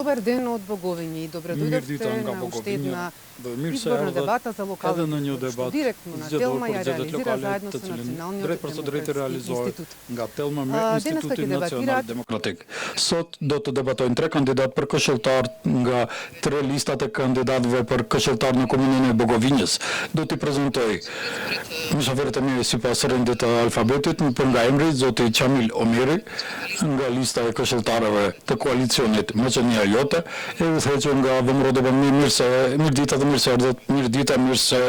Dobar dен от Боговиня и добре дойдохте на още една изборна дебата за локални избори. Директно на Телма я реализира заедно с Националният демократски институт. Денес ќе дебатираат демократик. Sot do të debatojnë 3 kandidat për këshilltar nga 3 listat e kandidatëve për këshilltar në komunën e Bogovinjës. Do t'i prezantoj mysafirët e mi sipas rendit të alfabetit, për nga emri zoti Qamil Omiri, nga lista e këshilltarëve të koalicionit Maqenia Jote, e udhëhequr nga Vëmrodova. Mirëdita dhe mirë se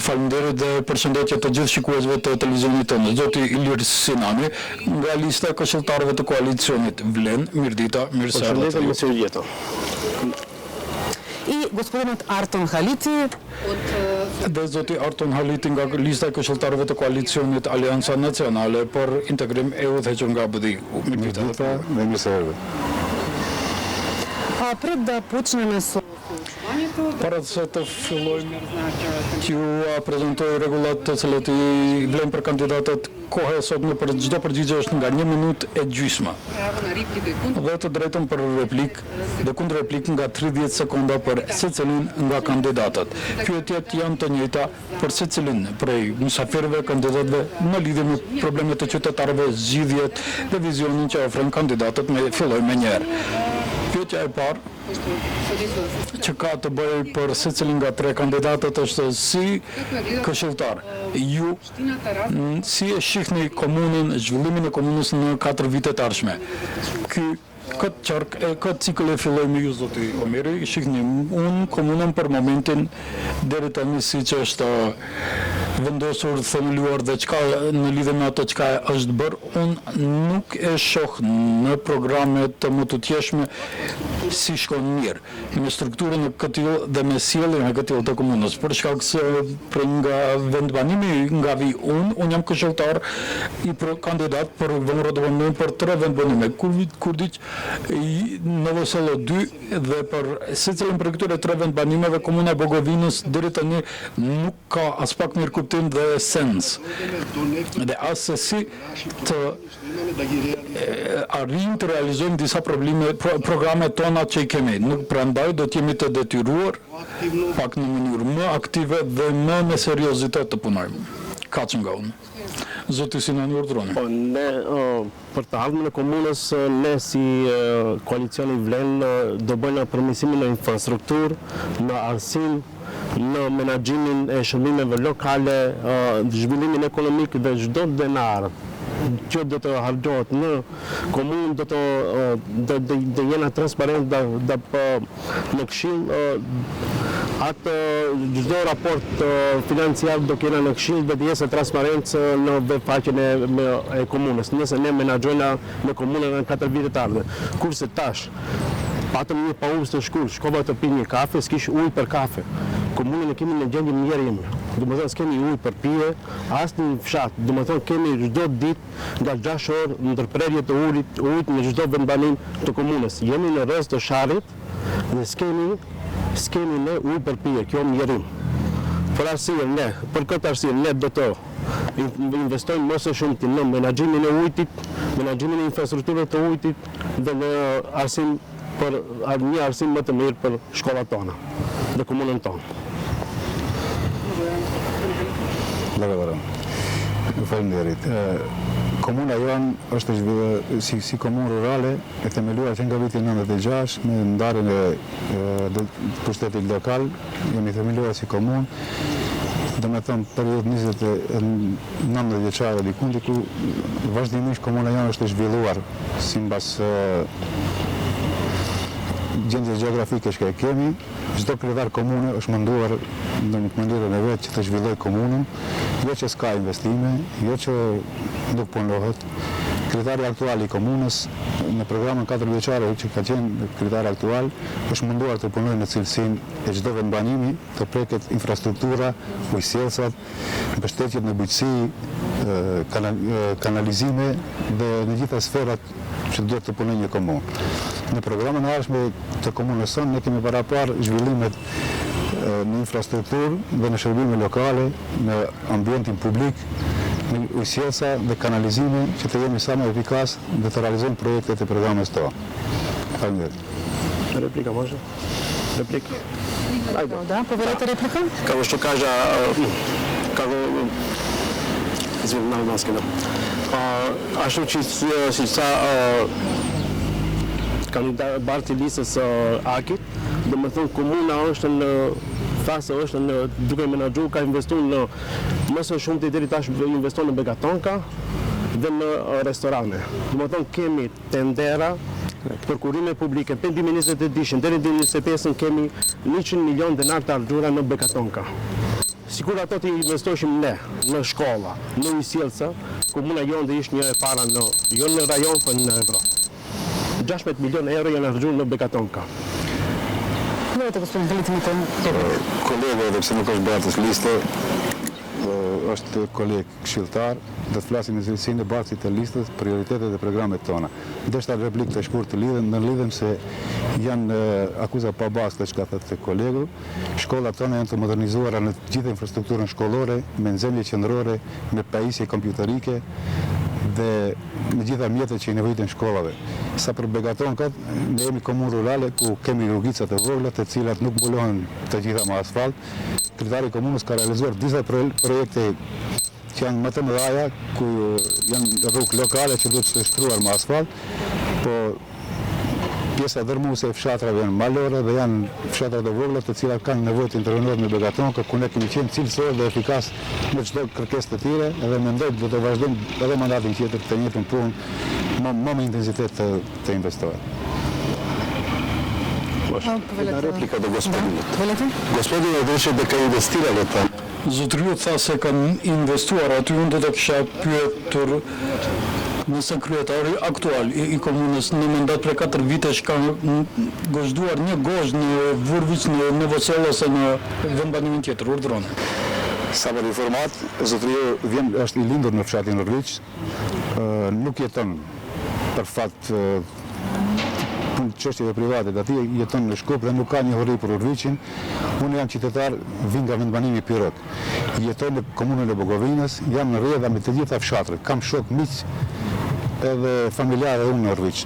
faleminderit dhe përshëndetje të gjithë shikuesve të televizionit tonë. Zoti Ilir Sinani nga lista e këshilltarëve të koalicionit Vlen. Mirëdita, mirë se erdhët. И господинът Артон Халити Dhe zoti Arton Haliti nga lista e këshilltarëve të koalicionit Alianca Nacionale për Integrim, e udhëhequr nga BDI. Mirëdita, mirë se erdhët. Пред да почнеме со Para se të fillojmë, ju prezantoj rregullat të cilat i vlen për kandidatët. Koha e sotme për çdo përgjigje është nga 1 minutë e gjysmë. Dhe të drejtën për replik dhe kundër replik nga 30 sekonda për secilin nga kandidatët. Pyetjet janë të njëjta për secilin prej mysafirëve, kandidatëve në lidhje me problemet e qytetarëve, zgjidhjet dhe vizionin që ofron kandidatët. Fillojmë me njëherë. Pyetja e parë që ka të bëjë për secilin nga 3 kandidatët është si këshilltar ju si e shihni komunën, zhvillimin e komunës në 4 vitet e ardhshme. Këtë cikël e fillojmë ju, zoti Omeri, shihni unë komunën për momentin deri tani siç është vendosur, themeluar dhe çka në lidhje me ato çka është bërë, unë nuk e shoh në programe të mëtutjeshme si shkon mirë me strukturën e këtij dhe me sjelljen e këtij të komunës. Për shkak se për nga vendbanimi nga vi unë jam këshilltar i kandidat për Vëmrodova për 3 vendbanime, Kurdiq, Novosello 2 dhe për secilin për këtyre 3 vendbanimeve komuna e Bogovinës deri tani nuk ka as pak mirë kuptim dhe sens. Dhe as se si të arrijmë të realizojmë disa programe tona që i kemi. Nuk prandaj do të jemi të detyruar pak në mënyrë më aktive dhe më me seriozitet të punojmë. Kaq nga unë. Zoti Sinani urdhroni. Ne për të ardhmen e komunës, ne si koalicioni Vlen do bëjmë përmirësimin e infrastrukturë, në arsim, në menaxhimin e shërbimeve lokale, zhvillimin ekonomik dhe çdo denar që do të harxhohet në komunë do jena transparent në këshill. Atë çdo raport financiar do kena në këshill dhe të jesë transparencë në faqen e komunës. Nëse ne menaxhojna me komunën në 4 vite të ardhme. Kurse tash patëm një pauzë të shkurtër, shkova të pi një kafe, s'kish ujë për kafe. Komunën e kemi në gjendje mjerim. Domethënë s'kemi ujë për pije, as në fshat. Domethënë kemi çdo ditë nga 6 orë ndërprerje të ujit në çdo vendbanim të komunës. Jemi në rreth të sharrit dhe s'kemi ne ujë për pije. Kjo mjerim. Për këtë arsye ne do të investojmë më së shumti në menaxhimin e ujit, menaxhimin e infrastrukturës të ujit dhe në arsim për një arsim më të mirë për shkollat tona dhe komunën tonë. Faleminderit. Komuna jonë është si komunë rurale e themeluar që nga viti 96 me ndarjen e pushtetit lokal, jemi themeluar si komunë. Do me thënë periudhë 19 vjeçare dikundi ku vazhdimisht komuna jonë është zhvilluar sipas gjendjes gjeografike që kemi. Çdo kryetar komune është munduar në mënyrën e vet që të zhvillojë komunën, jo që s'ka investime, jo që nuk punohet. Kryetari aktual i komunës në programin 4 vjeçare që ka qenë kryetari aktual është munduar të punojë në cilësinë e çdo vendbanimi, të preket infrastruktura, ujësjellsat, mbështetjet në bujqësi, kanalizime dhe në gjitha sferat që duhet të punojë një komunë. Në programin e ardhshme të komunës sonë ne kemi paraparë zhvillimet në infrastrukturë dhe në shërbime lokale, në ambientin publik, në ujësjellsa dhe kanalizime që të jemi sa më efikas dhe të realizojmë projektet e programit tonë. Faleminderit. Реплика може? Реплика? Да, povedate replika? Kao što kaže, извини, на албански, да. Ashtu që si sa kandidat barti listës Akit, do më thonë komuna është në fase është në duke menaxhu, ka investuar në më së shumti deri tash investon në Begatonka dhe në restorane. Do më thonë kemi tendera për kurime publike, për 2022 deri në 2025 kemi 100 milion denar të harxuara në Begatonka. Sikur ato të investoshim ne në shkolla, në ujësjellsa, komuna jonë dhe ishtë një e para jo në rajon, për në Evropë. 16 milion euro janë harxuar në Begatonka. Povedate, gospodin Halitimito. Kolega, edhe pse nuk është bartës liste, është koleg këshilltar, do të flasim në cilësinë e bartit të listës, prioritetet dhe programet tona. Deshta replikë të shkurtë të lidhem se janë akuza pa bazë të çka thotë kolegu. Shkollat tona janë të modernizuara në gjithë infrastrukturën shkollore, me nxemje qendrore, me pajisje kompjuterike dhe me gjitha mjetet që i nevojitin shkollave. Sa për Begatonkat, ne jemi komunë rurale ku kemi rrugicat e vogla, të cilat nuk mbulohen të gjitha me asfalt. Kryetari i komunës ka realizuar disa projekte që janë më të mëdha, ku janë rrugë lokale që duhet të shtruar me asfalt, po pjesa dërmuese e fshatrave janë malore dhe janë fshatra të vogla të cilat kanë nevojë të intervenohet me Begatonka, ku ne kemi qenë cilësor dhe efikas në çdo kërkesë të tjera, edhe mendoj do të vazhdojmë edhe mandatin tjetër të njëjtën punë më me intensitet të investohet. Една реплика до господина. Господина деше дека инвестирале там. Zotëriu tha se kanë investuar aty, unë do të kisha pyetur nëse kryetari aktual i komunës në mandat për 4 vitesh ka gozhduar një gozh në Vurvic, në Novosel ose në vendbanimin tjetër, urdhëron. Sa për informat, zotëriu është i lindur në fshatin Vurvic, nuk jeton për fat çështjeve private, aty jeton në Shkup dhe nuk ka një horri për Urvicin. Unë jam qytetar, vin nga vendbanimi Pirot. Jetoj në komunën e Bogovinës, jam në rrjedha me të gjitha fshatrët. Kam shok miq edhe familjarë unë në Urvic.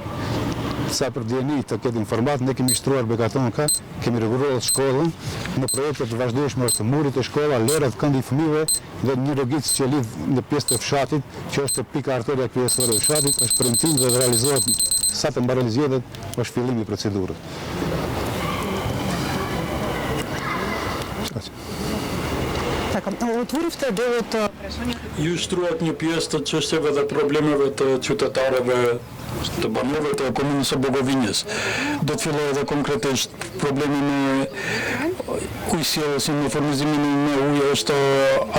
Sa për DNI të ketë informat, ne kemi shtruar Begatonka, kemi rregulluar shkollën në projekte të vazhdueshme të murit të shkolla, lërat këndi i fëmijëve dhe një rrugicë që lidh në pjesë të fshatit, që është pika arteria kryesore e fshatit, është premtim dhe realizohet sa të mbarojnë zgjedhjet, është fillimi i procedurës. Ju shtruat një pjesë të çështjeve dhe problemeve të qytetarëve të banorëve të komunës së Bogovinjës. Do të filloj edhe konkretisht problemi me ujësjelljen në furnizimin me ujë është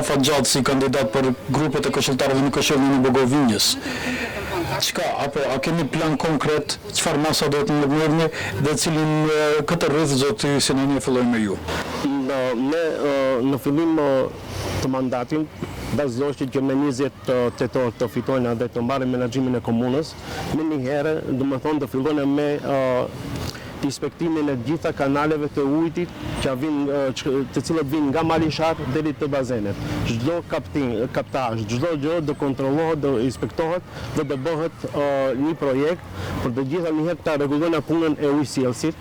afatgjat si kandidat për grupet e këshilltarëve në këshillin e Bogovinjës. Çka, apo a keni plan konkret, çfarë masa do të ndërmerrni dhe cilin këtë rreth zoti Sinani filloj me ju? Ne në fillim të mandatin vazhdojmë që me 20 tetor të fitojnë dhe të mbarrin menaxhimin e komunës. Në një herë, domethënë do fillojnë me inspektimin e gjitha kanaleve të ujtit të cilët vinë nga Malishar deri te bazenet. Çdo kaptazh, çdo gjë do kontrollohet, do inspektohet dhe do bëhet një projekt për të gjitha një herë ta rregullojnë punën e ujësjellësit,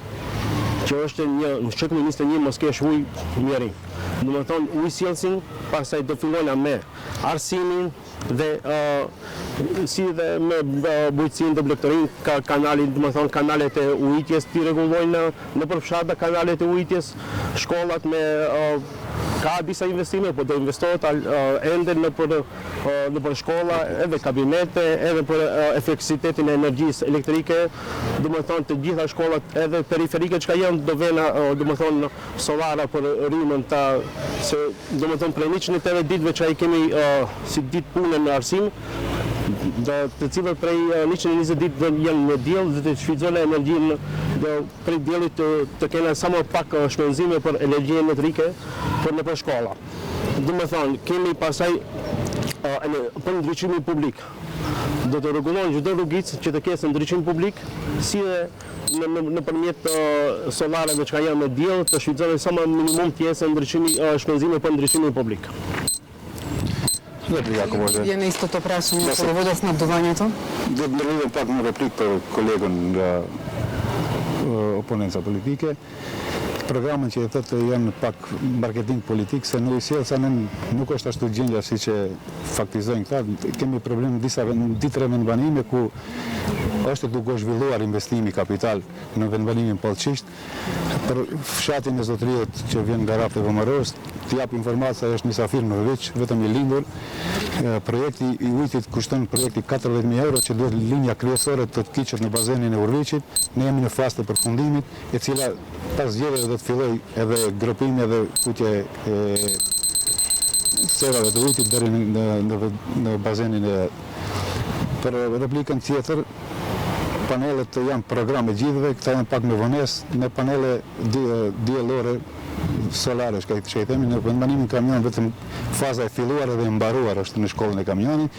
që është në shekulli 21 mos kesh ujë mirë. Domethënë ujësjellësin pastaj do fillojnë me arsimin dhe si dhe me bujqësinë dhe blegëtorinë ka kanali, domethënë kanalet e ujitjes ti rregullojnë në përfshata kanalet e ujitjes, shkollat me ka disa investime, po do investohet ende në për shkolla, edhe kabinete, edhe për efektivitetin e energjisë elektrike, domethënë të gjitha shkollat edhe periferike që janë do vena domethënë sollara për rrymën ta se domethënë prej 180 ditëve që ai kemi si ditë punë në arsim, të cilët prej 120 ditë janë në diell dhe të shfrytëzojnë energjinë dhe prej diellit të kenë sa më pak shpenzime për energji elektrike për në shkolla. Domethënë kemi pasaj për ndriçimin publik. Do të rregullojnë çdo rrugicë që të ketë ndriçim publik, si dhe nëpërmjet solareve që janë në diell të shfrytëzohen sa më minimum të jesë ndriçimi shpenzime për ndriçimin publik. Je në isto të prashëm në përvodës në abdovanjето? Do të ndërrydhem pak një replik për kolegën nga oponenca politike. Programën që e thëtë janë pak marketing politik, se nuk i sjellë sa nuk është ashtu gjendja si që faktizojnë këta. Kemi problem në ditë vendbanime ku është duke zhvilluar investimi kapital në vendbanimin Pollçisht. Për fshatin e Zotëriut që vjen nga rafte Vëmërës, t'jap informata është mysafir në Urviç, vetëm i lindur. Projekti i ujtit kushton projekti 40.000 euro që duhet linja kryesore të kiqet në bazenin e Urviçit. Ne jemi në fazë të përfundimit, e cila pas zgjedhjeve do të filloj edhe gropimi edhe putje serave të ujtit deri në bazenin e. Për replikën tjetër, panelet janë programe gjithëve, këta janë pak me vonesë, në panele diellore solare, që i themi, në vendbanimin kamion, vetëm faza e filluar dhe e mbaruar është në shkollën e kamionit.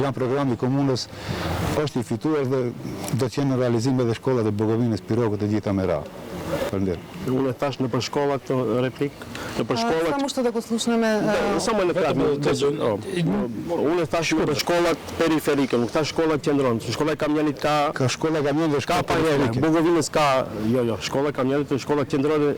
Plan programi i komunës është i fituar dhe do të jenë në realizim edhe shkollat e Bogovinës, Pirokut e gjitha me radhë. Unë e thash në për shkollat të replik, në për shkollat... Само što da го слушнеме... Само në kratë, unë e thash në për shkollat periferike, nuk thash shkollat qendrore. Shkolla e kamionit ka shkolla e kamionit dhe shkolla periferike. Bogovinës ka, shkolla e kamionit dhe shkolla qendrore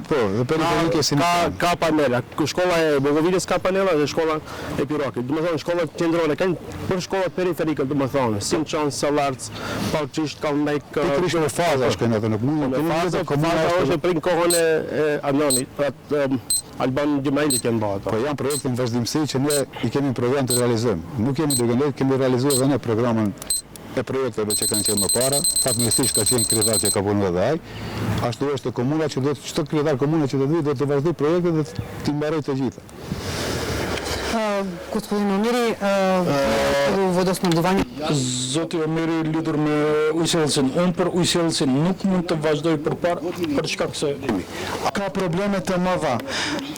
po, dhe periferike si ka panela. Shkolla e Bogovinës ka panela dhe shkolla e Pirokit. Do të thonë shkollat qendrore kanë për shkollat periferike, do të thonë, Sinçon, Sallarc, Pollçisht, Kallmek. Pikërisht në faza shkojnë atë, nuk faza është prin kohën e Arnonit, Alban Gjemajli kanë bërë ato. Po janë projekte në vazhdimsi që ne i kemi program të realizojmë. Nuk kemi duke ne, kemi realizuar dhe ne programën e projekteve që kanë qenë më para. Fatmirësisht ka qenë kryetar që ka punuar edhe ai. Ashtu është komuna që do të çdo kryetar komune që do të vazhdoj projektet dhe të mbaroj të gjitha. Господин Омири, водоснабдување. Zoti Omiri lidhur me ujësjellësin. Unë për ujësjellësin nuk mund të vazhdoj përpara për shkak se ka probleme të mëdha.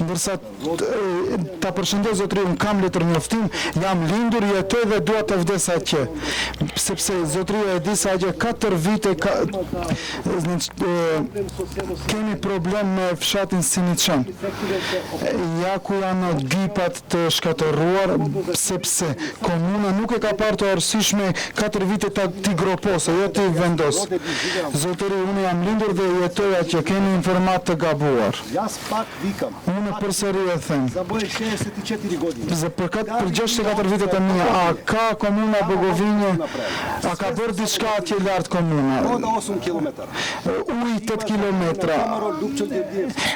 Ndërsa ta përshëndes zotëriun, kam letër njoftim, jam lindur, jetoj dhe dua të vdes atje. Sepse zotëria e di se atje 4 vite kemi problem me fshatin Siniçan. Ja ku janë gypat të shkatëruar, sepse komuna nuk e ka parë të arsyeshme 4 vite t'i gropose, jo t'i vendos. Zotëri, unë jam lindur dhe jetoj atje, kemi informat të gabuar. Unë përsëri e them. Për 64 vitet e mia, a ka komuna Bogovinje, a ka bërë diçka atje lartë komuna? Uj 8 kilometra.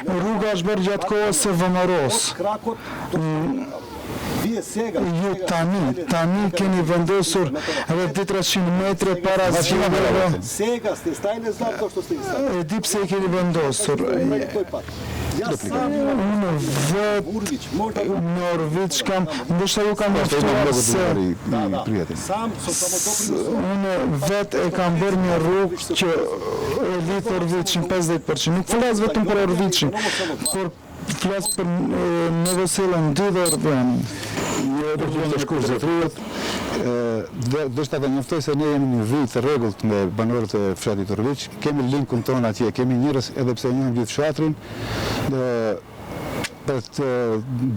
Rruga është bërë gjatë kohës së Vëmëros. Ju tani keni vendosur edhe 300 metre para zgjedhjeve. E di pse e keni vendosur. Unë vetë në Urviç kam, ndoshta ju kam njoftuar se unë vetë e kam bërë një rrugë që e lidh Urviçin 50%. Nuk flas vetëm për Urviçin, por flas për Novosellën 2 dhe Erdhen. Të shkuar zotëriut, do të njoftoj se ne jemi një vit të rregullt me banorët e fshatit Urviç, kemi linkun ton atje, kemi njerëz edhe pse njohim gjithë fshatrin, për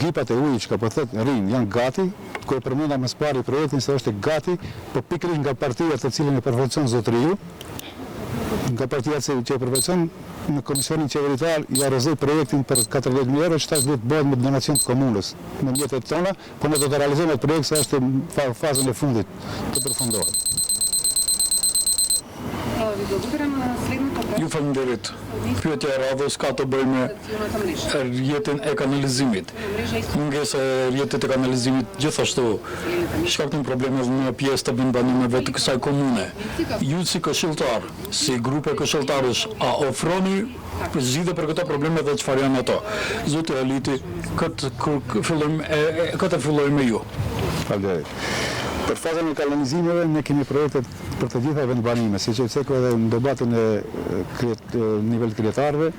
gipat e ujit që ka po thot rinj janë gati, ku e përmenda më së pari projektin se është gati, po pikërisht nga partia të cilën e përfaqëson zotëriu, nga partia që e përfaqëson në komisionin qeveritar ja rrezoi projektin për 40.000 euro, që tash duhet bëhet me donacion të komunës, me mjetet tona, po ne do të realizojmë atë projekt se është në fazën e fundit të përfundohet. Ju faleminderit. Pyetja e radhës ka të bëjë me rrjetin e kanalizimit. Mungesa e rrjetit e kanalizimit gjithashtu shkakton probleme në pjesë të vendbanimeve të kësaj komune. Ju si këshilltar, si grupe këshilltarësh, a ofroni zgjidhje për këto probleme dhe çfarë janë ato? Zoti Aliti, këtë fillojmë me ju. Faleminderit. Për fazën e kanalizimeve ne kemi projekte për të gjitha vendbanime, siç e thekë edhe në debatin e nivel kryetarëve,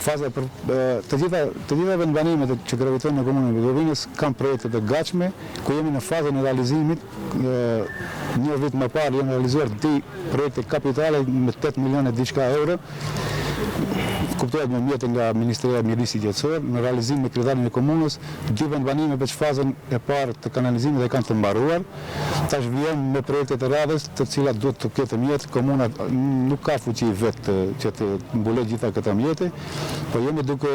faza për të gjitha vendbanimet që gravitojnë në komunën e Bogovinës kanë projekte të gatshme, ku jemi në fazën e realizimit. Një vit më parë janë realizuar 2 projekte kapitale me 8 milionë diçka euro. kuptohet me mjetë nga Ministria e Mjedisit Qendror në realizim me kryetarin e komunës, 2 vendbanime për fazën e parë të kanalizimit dhe kanë të mbaruar. Tash vjen me projekte të radhës, të cilat duhet të ketë mjet, komuna nuk ka fuqi vetë që të mbulojë gjitha këto mjete, por jemi duke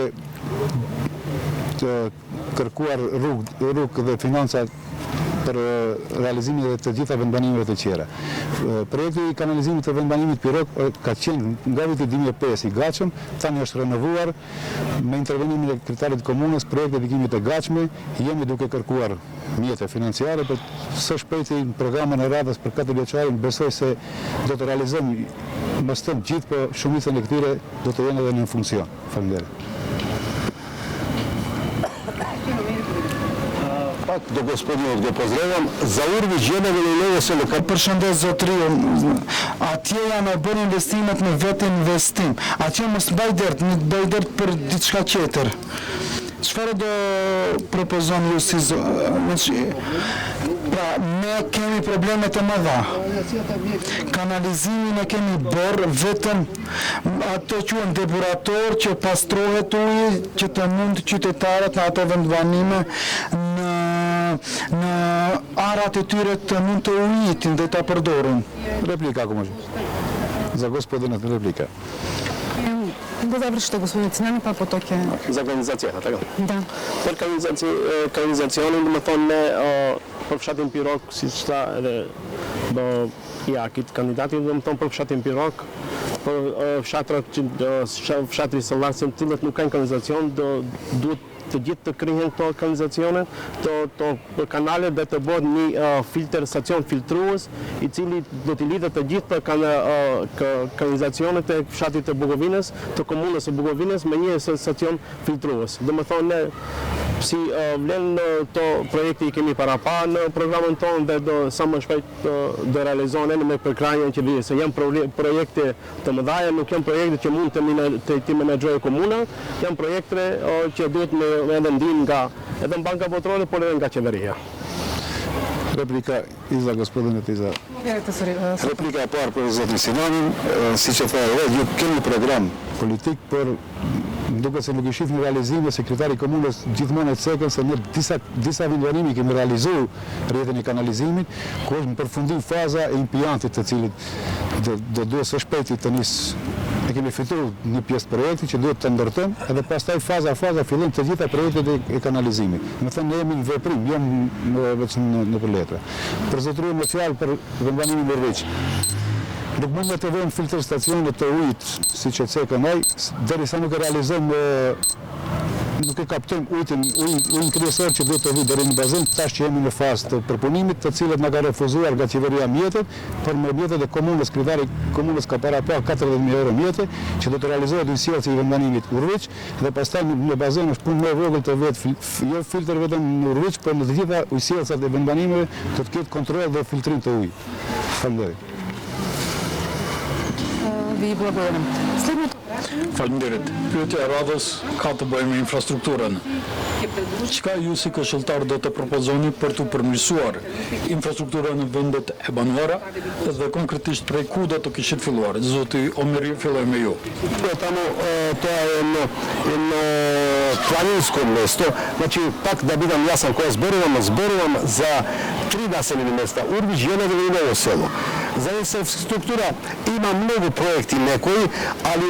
të kërkuar rrugë dhe financa për realizimin e të gjitha vendbanimeve të tjera. Projekti i kanalizimit të vendbanimit Pirok ka qenë nga viti 2005 i gatshëm, tani është renovuar me intervenimin e kryetarit të komunës, projekti i edukimit të gatshme, jemi duke kërkuar mjete financiare për së shpejti në programin e radhës për 4 vjeçarin, besoj se do të realizojmë mos të gjithë, por shumicën e këtyre do të jenë edhe në funksion. Faleminderit. До господина го поздравам. За Урвич Геневи Лилево се лока. Përshëndes zotëriu, atje janë bërë investimet me vetë investim. Atje mos bëj dert për diçka tjetër. Çfarë do propozon ju si pra, ne kemi probleme të mëdha. Kanalizimin e kemi bërë vetëm ato quhen depurator që pastrohet uji që të mund qytetarët në ato vendbanime në arat e tyre të mund të ujitin dhe të përdorin. Реплика, ако може. За господинът реплика. Да завършите, господин Цинани, па потоке. За организацията, така? Да. Për kanalizacionin, dhe më thonë ne, për fshatin Pirok, si qëta edhe jakit, kandidatin dhe më thonë për fshatin Pirok, për fshatri Sallasin, të cilët nuk kanë kanalizacion, duhet të gjithë të krihen këto kanalizacione, të kanale dhe të bëhet një stacion filtrues i cili do t'i lidhet të gjithë kanalizacionet e fshatit të Bukovinës, të komunës së Bukovinës me një stacion filtrues. Dhe më thonë ne, si vlen to projekti i kemi para pa në programin tonë dhe do sa më shpejt do realizohen me përkrajën që vjen, se janë projekte të mëdha, nuk janë projekte që mund të menaxhojë komuna, janë projekte që duhet edhe ndim nga edhe Banka Botërore, por edhe nga qeveria. Replika i za gospodinët i za. Replika e parë për zotin Sinanin, si që tha edhe, ju kemi program Politik, por duke se nuk i shifni realizime, sekretari i komunës gjithmonë e cekën se në disa vendbanime kemi realizuar rrjetin e kanalizimit, ku është në përfundim faza e impiantit të cilit do duhet së shpejti të nisë. Ne kemi fituar një pjesë projekti që duhet të ndërtojmë, edhe pastaj faza fillon të gjitha projektet e kanalizimit. Më thënë ne jemi në veprim, jo në për letra. Për zotëruar me fjalë për vendbanimin e Urviç. Nuk mund të vëmë filtr stacionet të ujit, si që cekën ai, derisa nuk e realizojmë, nuk e kaptojmë ujin kryesor që duhet të vi deri në bazin, tash që jemi në fazë të përpunimit, të cilët na ka refuzuar nga qeveria mjetet, por me mjetet e komunës, kryetari komunës ka para pa 40.000 euro mjete, që do të realizohet ujësjellsi i vendbanimit Urviç, dhe pastaj në bazin është punë më e vogël të vetë, jo filtr vetëm në Urviç, por në të gjitha ujësjellsat e vendbanimeve do të ketë kontroll dhe filtrim të ujit. Faleminderit. Ви благодарим. Следното Faleminderit. Pyetja e radhës ka të bëjë me infrastrukturën. Çka ju si këshilltar do të propozoni për të përmirësuar infrastrukturën në vendet e banuara dhe konkretisht prej ku do të kishit filluar? Zoti Omeri, filloj me ju. Tamo to je jedno planinsko mesto, znači pak da budem jasan koje zborujem za 3 naseljena mesta, Urvić, Gjenevo i Novo Selo. Za infrastruktura ima mnogo projekti nekoji, ali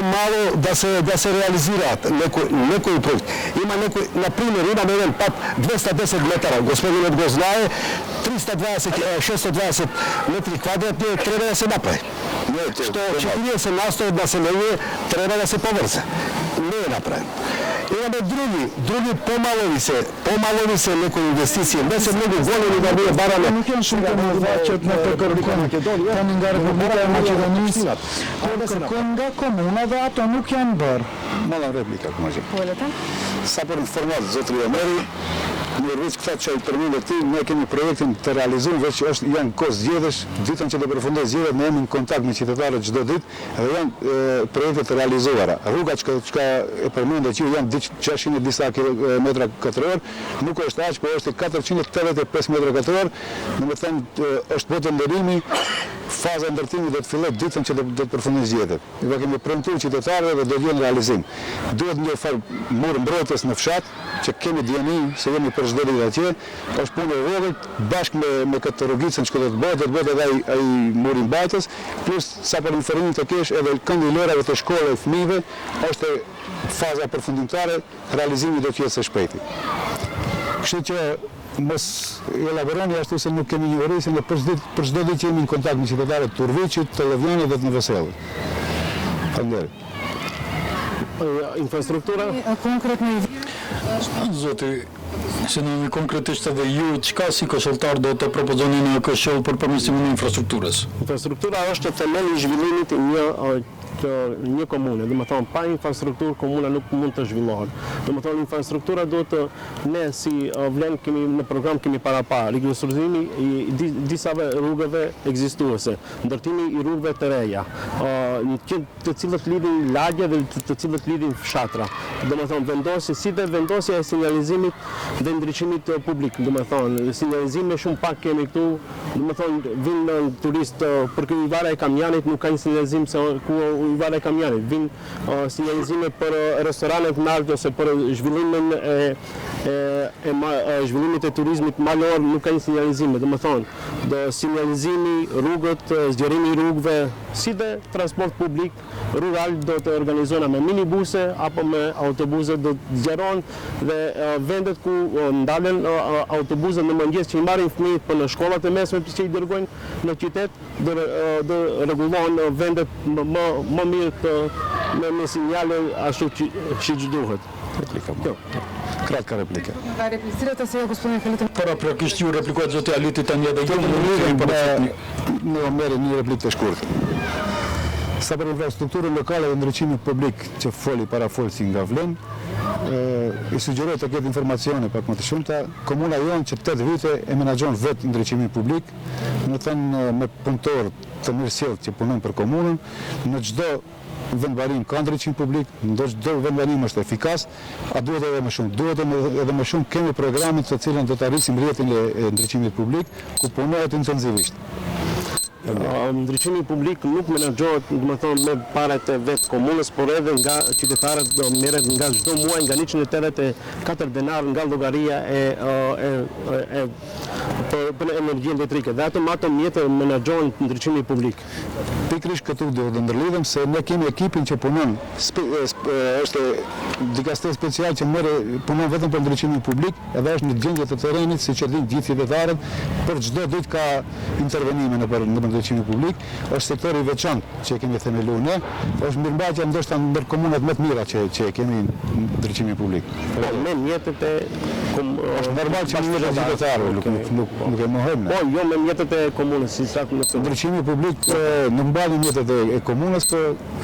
malo da se realizira nekoji projekt. Ima nekoj, na primjer, imam jedan pap 210 metara, gospodin go znaje, 620 metri kvadratni treba da se napravi. Što 40% od naseljenja treba da se povrze. Ne je napravljeno. Imamo drugi pomalovi se neko investicije, ne se mnogo goljeni da nije barane. Nuk janë shumë të mëdha që të na kërkojnë tani nga Republika e Maqedonisë, por kërkojnë nga komuna dhe ato nuk janë bërë. Mala replika, ako može. Полета. Sa për informat zotri Omeri, në Urviç këta që i përmendë ti, ne kemi projektin të realizuar, veç që janë kohë zgjedhësh, ditën që do përfundoj zgjedhjet, ne jemi në kontakt me qytetarët çdo ditë dhe janë projekte të realizuara. Rruga që e përmendë që janë 600 disa kilometra katror, nuk është aq, por është 485 metra katror, domethënë është botë ndërimi, Faza e ndërtimit do të filloj ditën që do të përfundojnë zgjedhjet. Ne kemi premtuar qytetarëve dhe do vjen në realizim. Duhet një farë mur mbrojtjes në fshat, që kemi dieni se jemi për çdo ditë atje, është punë e vogël bashkë me këtë rrugicën që do të bëhet edhe ai muri mbajtjes, plus sa për informimin të kesh edhe këndi lërave të shkollave fëmijëve, është faza përfundimtare, realizimi do të jetë së shpejti. Kështu që mos elaboroni ashtu se nuk kemi një vërisje, në për çdo ditë jemi në kontakt me qytetarët të Turviçit, të Lëvjanit dhe të Nevesellit. Faleminderit. Infrastruktura? Zoti, sinoni konkretisht edhe ju, çka si këshilltar do të propozoni në këshill për përmirësimin e infrastrukturës? Infrastruktura është themeli i zhvillimit një komune. Do të thonë, pa infrastrukturë komuna nuk mund të zhvillohet. Do të thonë, infrastruktura do të ne si vlen kemi në program kemi para rikonstruimi i disave rrugëve ekzistuese, ndërtimi i rrugëve të reja, të cilët lidhin lagje dhe të cilët lidhin fshatra. Do të thonë, vendosja e sinjalizimit dhe ndriçimit publik. Do të thonë, sinjalizime shumë pak kemi këtu. Do të thonë, vinë turistë për ujvara e Kamjanit nuk ka një sinjalizim se ku ujvara e Kamjanit, vinë sinjalizime për restoranet lartë ose për zhvillimin zhvillimit e turizmit malor nuk ka një sinjalizime. Do të thonë, sinjalizimi, rrugët, zgjerimi i rrugëve, si dhe transport publik rural do të organizohen me minibuse apo me autobuse, do të zgjerohen dhe vendet ku ndalen autobuzet në mëngjes që i marrin fëmijët për në shkollat e mesme që i dërgojnë në qytet, do rregullohen vendet më mirë me sinjale ashtu që duhet. Kratka replika. Da replicirate se gospodine Kaleti. Paraprakisht ju replikohet zoti Aliti tani edhe ju në merë një replikë të shkurtër. Sa për infrastrukturën lokale dhe ndriçimit publik që foli parafolsi nga Vlen, i sugjeroj të ketë informacione pak më të shumta. Komuna jonë që 8 vite e menaxhon vetë ndriçimin publik, do të thënë me punëtor të mirësjellë që punojnë për komunën, në çdo vendbarim ka ndriçim publik, në çdo vendbarim është efikas, a duhet edhe më shumë? Duhet edhe më shumë, kemi programe të cilën do të arrisim rrjetin e ndriçimit publik, ku punohet intensivisht. Ndriçimi publik nuk menaxhohet, do të thonë, me parat e vetë komunës, por edhe nga qytetarët, do merret nga çdo muaj nga 184 denar nga llogaria për energji elektrike. Dhe ato mjetë menaxhohen ndriçimi publik. Pikërisht këtu do të ndërlidhem se ne kemi ekipin që punon, është dikaster special që punon vetëm për ndriçimin publik, edhe është në gjendje të terrenit, siç e dinë gjithë qytetarët, për çdo ditë ka intervenime në ndriçimin publik, është sektori i veçantë që kemi themeluar ne, është mirëmbajtja ndoshta ndër komunat më të mira që kemi ndriçimin publik. Me mjetet e është normal që një qytetarë nuk e mohojmë. Po, jo me mjetet e komunës, si sa ndriçimi publik nuk mbajnë mjetet e komunës,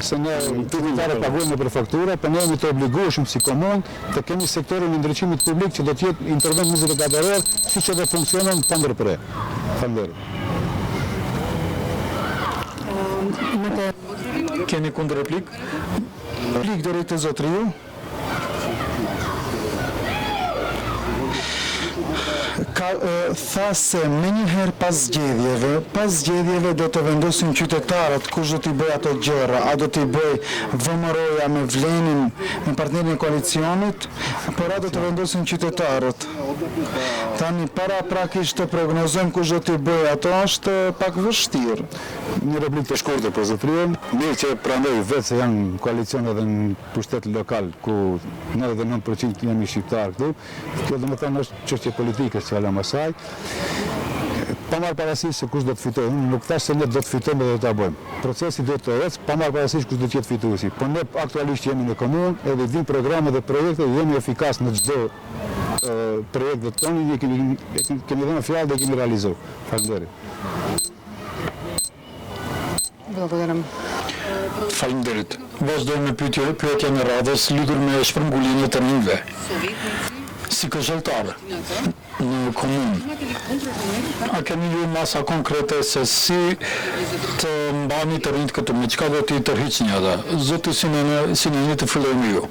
se ne qytetarët pagojnë për faktura, por ne jemi të obligueshëm si komunë të kemi sektorin e ndriçimit publik që do të jetë intervent 24 orë, siç edhe funksionon pa ndërprerje. Faleminderit. Keni kundër replik? Replik drejt të zotriu. Tha se me njëherë pas zgjedhjeve do të vendosin qytetarët kush do t'i bëj ato gjëra, a do t'i bëj VMRO-ja me Vlenin, me partnerin e koalicionit, por a do të vendosin qytetarët. Tani paraprakisht të prognozojmë kush do t'i bëj ato është pak vështirë. Një replikë të shkurtër për zotriun. Mirë që pranoj vetë se janë koalicion edhe në pushtet lokal ku 99% jemi shqiptarë këtu. Kjo do të thonë është çështje politike që ala asaj. Pa marrë parasysh se kush do të fitojë. Unë nuk thash se ne do të fitojmë dhe do ta bëjmë. Procesi do të ecë pa marrë parasysh kush do të jetë fituesi. Po ne aktualisht jemi në komunë, edhe vijnë programe dhe projekte, jemi efikas në çdo projekt të tonë, kemi dhënë fjalë dhe kemi realizuar. Faleminderit. Faleminderit. Vazhdojmë me pyetjen e radhës lidhur me shpërngulimin e terminëve. Si këshilltar në komunë, a keni ju masa konkrete se si të mbani të rinjt këtu, me çka do t'i tërhiqni ata? Zoti Sinani, të fillojmë ju.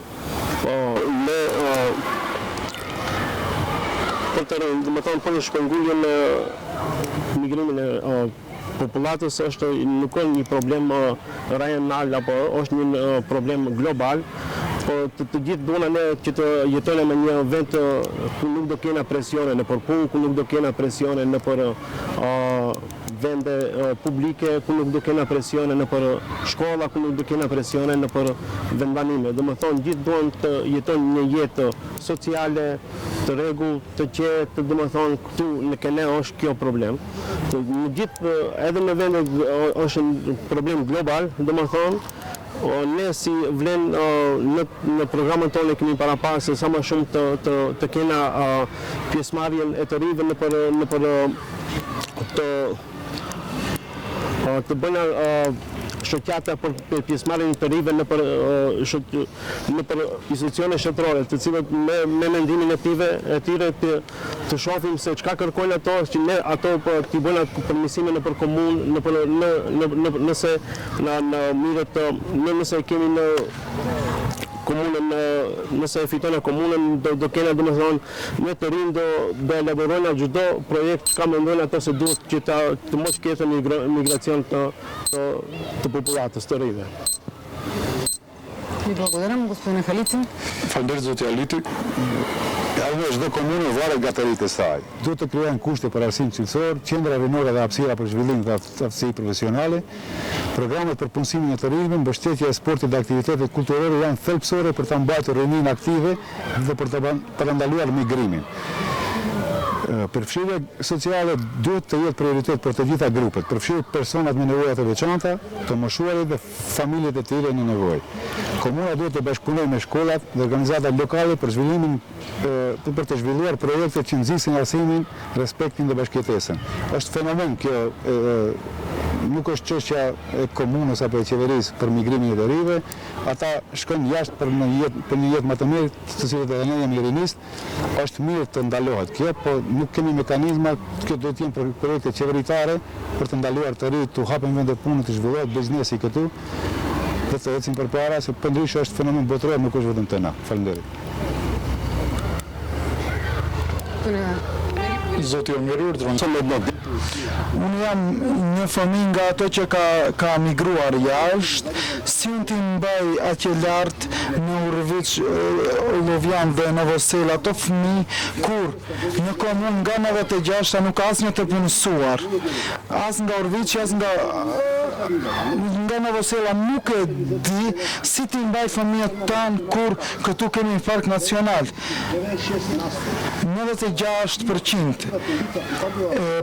Për të rinjt, do të thonë për shpërnguljen migrimin popullatës nuk është një problem rajonal apo është një problem global, po të gjithë duan ne që të jetojnë në një vend ku nuk do kena presione në për punë, ku nuk do kena presione në për vende publike, ku nuk do kena presione në për shkolla, ku nuk do kena presione në për vendbanime. Do më thonë, gjithë duan të jetojnë një jetë sociale, të rregull, të qetë, do më thonë, këtu në kene është kjo problem. Në gjithë, edhe në vende është një problem global, do më thonë, ne si vlen në programën tonë kemi parapasur sa më shumë të kena pjesëmarrjen e të rive në për të bëna shoqata për pjesëmarrjen të rive në për institucione shtetërore, të cilët me mendimin e tyre të shohim se çka kërkojnë ato, që ne ato t'i bëjnë përmirësime në për komunë, nëse në mirët, nëse kemi në komunën, nëse e fiton e komunën, do kena, do më thonë, ne të rinë do elaborojnë çdo projekt që ka mendojnë ato se duhet që të mos ketë migracion të popullatës të rive. Ви благодарам, господин Халицин. Faleminderit zoti Aliti. Çdo komunë varet nga të saj. Duhet të krijojnë kushte për arsim cilësor, qendra rinore dhe hapësira për zhvillim të aftësi profesionale, programet për punësimin e të rinjve, mbështetja e sportit dhe aktivitetet kulturore janë thelbësore për ta mbajtur rinin aktive dhe për të parandaluar migrimin. Përfshirja sociale duhet të jetë prioritet për të gjitha grupet, përfshirë personat me nevoja të veçanta, të moshuarit dhe familjet e tyre në nevojë. Komuna duhet të bashkëpunojë me shkollat dhe organizata lokale për zhvillimin për të zhvilluar projekte që nxisin arsimin, respektin dhe bashkëjetesën. Është fenomen kjo, nuk është çështja e komunës apo e qeverisë për migrimin e të rive, ata shkojnë jashtë për një jetë më të mirë, të cilët edhe ne jemi rinistë, është mirë të ndalohet kjo, po nuk kemi mekanizma, kjo duhet të jenë projekte qeveritare për të ndaluar të rinjt të hapin vende pune, të zhvillohet biznesi këtu dhe të ecin përpara, se përndryshe është fenomen botëror, nuk është vetëm te na. Faleminderit. Zoti Omerur, Unë jam një fëmijë nga ato që ka migruar jashtë, si unë ti mbaj atje lartë në Urviç, Lovjan dhe Novosel, ato fëmijë kur në komunë nga 96 nuk asnjë të punësuar, as nga Urviç, as nga Novosela nuk e di si ti mbaj fëmijët tanë kur këtu kemi park nacional. 96%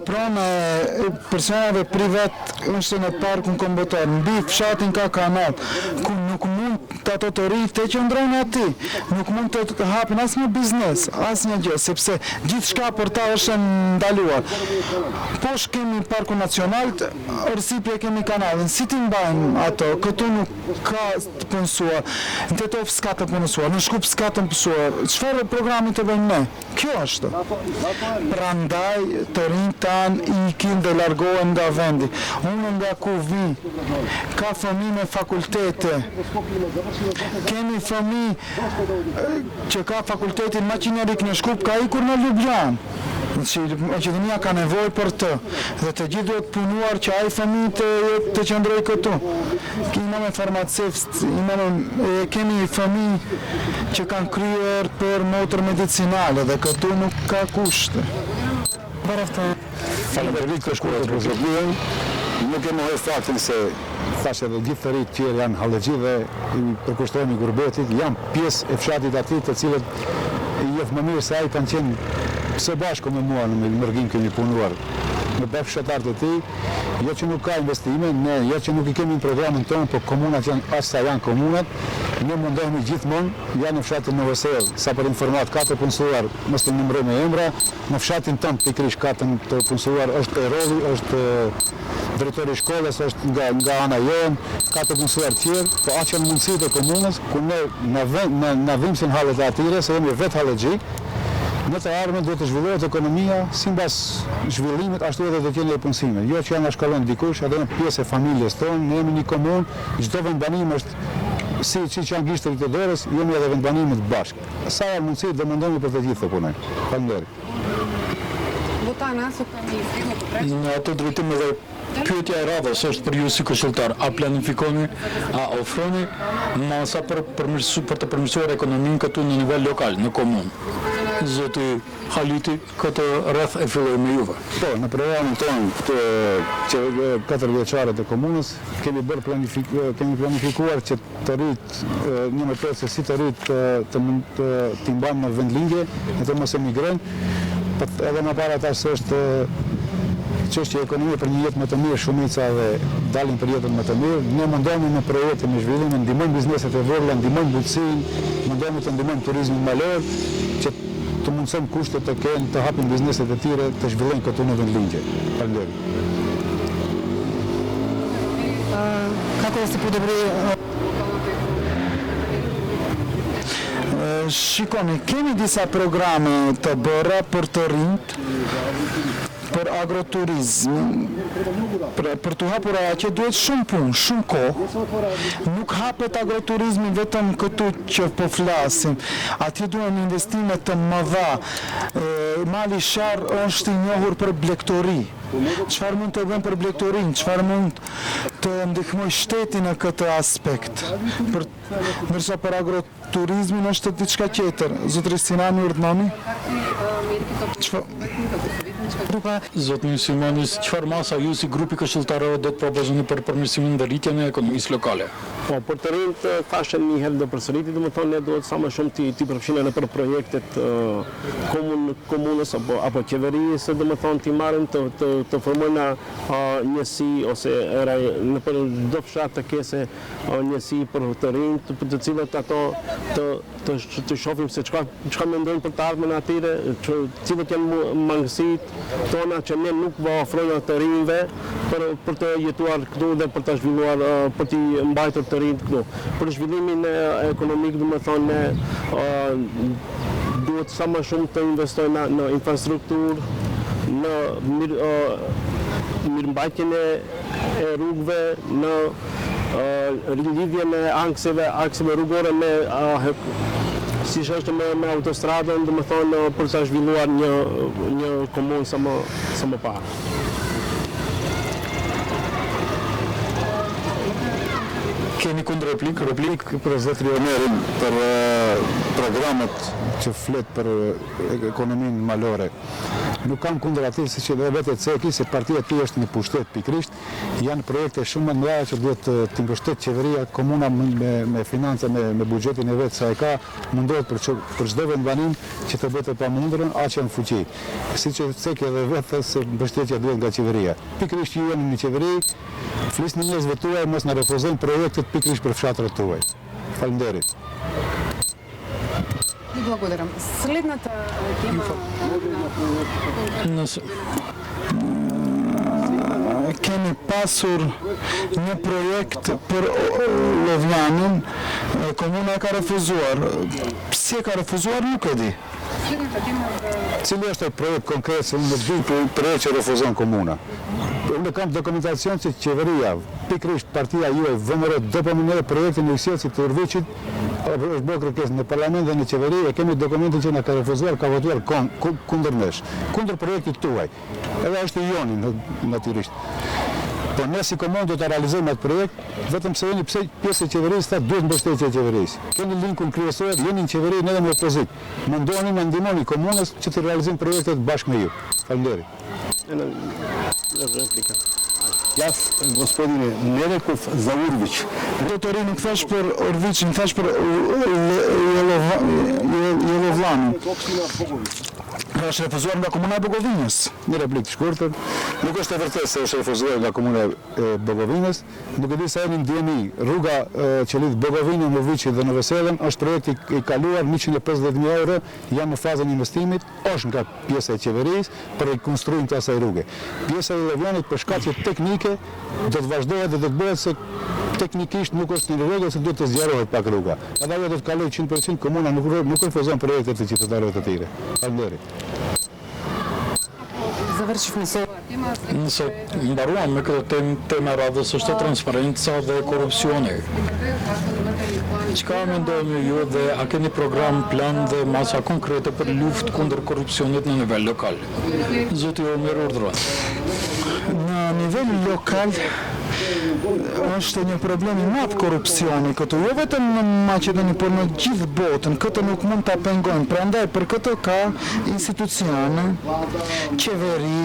prona e personave privat është në parkun kombëtar, mbi fshatin ka kanal, ku nuk mund të ato të rinj të qëndrojnë aty, nuk mund të hapin asnjë biznes, asnjë gjë, sepse gjithçka për ta është ndaluar. Poshtë kemi parkun nacional, rësipje kemi kanalin, si ti mbajnë ato, këtu nuk ka të punësuar, në Tetov s'ka të punësuar, në Shkup s'ka të punësuar, çfarë programi të bëjmë ne? Kjo është. Prandaj të rinjt tanë ikin dhe largohen nga vendi. Unë nga ku vi, ka fëmijë me fakultete, kemi fëmijë që ka fakultetin maqinerik në Shkup, ka ikur në Ljubljana. Maqedonia ka nevojë për të, dhe të gjithë duhet punuar që ai fëmijë të qëndrojë këtu. Imam farmacevt, kemi fëmijë që kanë kryer për motër medicinale dhe këtu nuk ka kushte. Faleminderit për shkurtër prezantimin. Nuk e mohoj faktin se thashë edhe gjithë të rinjt tjerë janë hallexhi dhe i përkushtojmë gurbetit, janë pjesë e fshatit aty të cilët i njeh më mirë se ai kanë qenë së bashku me mua në Mërgin kemi punuar me bashkë fshatarët e tij, jo që nuk ka investime, ne jo që nuk i kemi në programin tonë, po komunat janë as sa janë komunat, ne mundohemi gjithmonë, janë në fshatin Novosel, sa për informat ka të punësuar, mos të numëroj me emra, në fshatin tonë pikërisht ka të punësuar, është Erolli, është drejtori i shkollës, është nga ana jonë, ka të punësuar tjerë, po aq janë mundësitë e komunës, ku ne na vimsin hallet e atyre, se jemi vetë hallexhi. Në të ardhmen duhet të zhvillohet ekonomia, sipas zhvillimit ashtu edhe të kenë punësime. Jo që janë shkallon dikush, atë janë pjesë e familjes tonë, ne jemi një komunë, çdo vendbanim është si që janë gishtrit të dorës, jemi edhe vendbanimit bashkë. Sa janë mundësi dhe mundohemi për të gjithë të punojmë. Faleminderit. Butana, su kemi në atë drejtim edhe Pyetja e radhës është për ju si këshilltar, a planifikoni, a ofroni masa për të përmirësuar ekonominë këtu në nivel lokal, në komunë? Zoti Haliti, këtë rreth e filloi me juve. Po, në programin tonë të 4 vjeçare të komunës kemi planifikuar që të rritë një më tërë se si të rritë të mbajmë në vendlindje, në të mos emigrojnë, edhe më para tash është çështja e ekonomisë për një jetë më të mirë, shumica dhe dalin për jetën më të mirë. Ne mundohemi në projekte me zhvillimin, ndihmojmë bizneset e vogla, ndihmojmë bujqësinë, mundohemi të ndihmojmë turizmin malor, që të mundsojmë kushtet të kenë, të hapin bizneset e tyre, të zhvillojnë këtu në vendlindje. Faleminderit. Kako da se podobri Shikoni, kemi disa programe të bëra për të rinjt, për agroturizm, për të hapur që duhet shumë punë, shumë kohë. Nuk hapet agroturizmi vetëm këtu që po flasim. Atje duhen investime të mëdha. Mali Sharr është i njohur për blegtori. Çfarë mund të bëjmë për blegtorinë? Çfarë mund të ndihmoj shteti në këtë aspekt? Ndërsa për agroturizmin është diçka tjetër. Zotëri Sinani urdhnoni? Zotëri Simonis, çfarë masa ju si grupi këshilltaror do të propozoni për përmirësimin dhe rritjen e ekonomisë lokale? Po, për të rinjt, thashë një herë do përsëriti, domethënë ne duhet sa më shumë ti përfshijnë për projektet komunës apo qeverisë, domethënë ti marrin të formojnë njësi ose në për çdo fshat të kese njësi për të rinjt, për të cilët ato të shohim se çka mendojnë për të ardhmen atyre, cilët janë mangësitë tona që ne nuk vë ofrojnë të rinjve për të jetuar këtu dhe për të zhvilluar, për të mbajtur të rinjt këtu. Për zhvillimin ekonomik, domethënë duhet sa më shumë të investojnë në infrastrukturë, në mirëmbajtjen e rrugëve, në rilidhjen e akseve rrugore me si është me autostradën, domethënë për të zhvilluar një komunë sa më parë. Keni kundër replik për zotëri Omerin për programet që flet për ekonominë malore. Nuk kam kundër atij se që dhe vetë Ceki, se partia e tij është në pushtet pikrisht, janë projekte shumë të mëdha që duhet të mbështet qeveria, komuna me financa, me buxhetin e vet sa e ka, mundohet për çdo vendbanim që të bëhet e pamundurën, aq në fuqi. Siç Ceki edhe vetë se mbështetja duhet nga qeveria. Pikrisht ju jeni në qeveri, flisni njerëzve tuaj, mos na refuzojnë projektet pikrisht për fshatrat tuaj. Faleminderit. И благодарам. Следната тема... Kemi pasur një projekt për Lovllanin, komuna ka refuzuar. Pse ka refuzuar nuk e di. Cili është projekt konkret se unë di projekt që refuzon komuna? Unë kam dokumentacion që qeveria, pikrisht partia juaj VMR do përmendë projektin e Ysjecit të Urviqit, është bërë kërkesë në parlament dhe në qeveri, e kemi dokumentin që na ka refuzuar, ka votuar kundër nesh, kundër projektit tuaj. Edhe është i joni natyrisht. Po ne si komunë do të realizojmë atë projekt, vetëm se jeni pjesë e qeverisë, ta duhet mbështetje e qeverisë. Keni linkun kryesor, jeni në qeveri, ne edhe në opozitë. Mundoheni na ndihmoni komunës që të realizojmë projektet bashkë me ju. Faleminderit. Gospodine Nerekov za Urvić. Doktori, nuk thash për Urviqin, thash për Jelovllanin. Është refuzuar nga komuna e Bogovinjës. Një replikë të shkurtër. Nuk është e vërtetë se është refuzuar nga komuna e Bogovinjës. Nuk e di sa jeni ndjeni, rruga që lidh Bogovinjën me Urviqin dhe në Veselen është projekti i kaluar 150.000 euro, janë në fazën e investimit, është nga pjesa e qeverisë për rekonstruim të asaj rruge. Pjesa e Jelovllanit për shkaqe teknike do të vazhdohet dhe do të bëhet se teknikisht nuk është në rregull, se duhet të zgjerohet pak rruga. Ajo do të kalojë 100%, komuna nuk refuzon projektet të qytetarëve të tij. Faleminderit. Nëse mbaruam me këtë temë radhës është transparenca dhe korrupsioni. Çka mendoni ju dhe a keni program, plan dhe masa konkrete për luftë kundër korrupsionit në nivel lokal? Zoti Omer urdhëron. Në nivel lokal është një problem i madh korrupsioni këtu, jo vetëm në Maqedoni, por në gjithë botën. Këtë nuk mund ta pengojmë. Prandaj për këtë ka institucione, qeveri,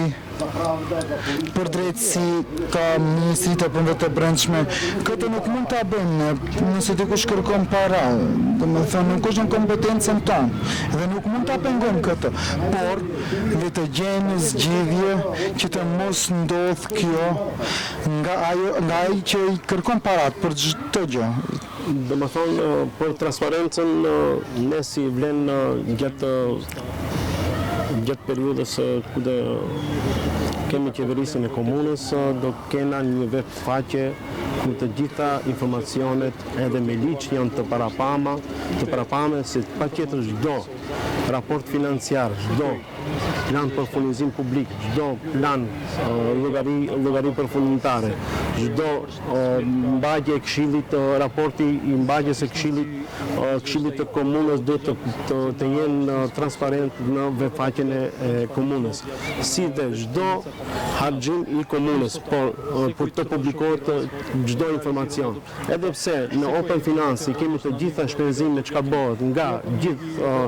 për drejtësi, ka ministritë e punëve të brendshme. Këtë nuk mund ta bëjmë nëse dikush kërkon para. Domethënë nuk është në kompetencën tonë dhe nuk mund ta pengojmë këtë. Por le të gjejmë zgjidhje që të mos ndodh kjo nga ai që i kërkon parat për çdo gjë. Dhe më thonë, për transparencën, ne si vlen gjatë periudës ku dhe kemi qeverisjen e komunës, do kena një web faqe ku të gjitha informacionet edhe me liq janë të parapame se patjetër çdo raport financiar, çdo plan për furnizim publik, çdo plan llogari përfundimtare, çdo mbajtje e këshillit, raporti i mbajtjes së këshillit të komunës do të jenë transparent në webfaqen e komunës. Si dhe çdo harxhim i komunës, por të publikohet çdo informacion. Edhe pse në Open Finance kemi të gjitha shpenzimet çka bëhet nga gjithë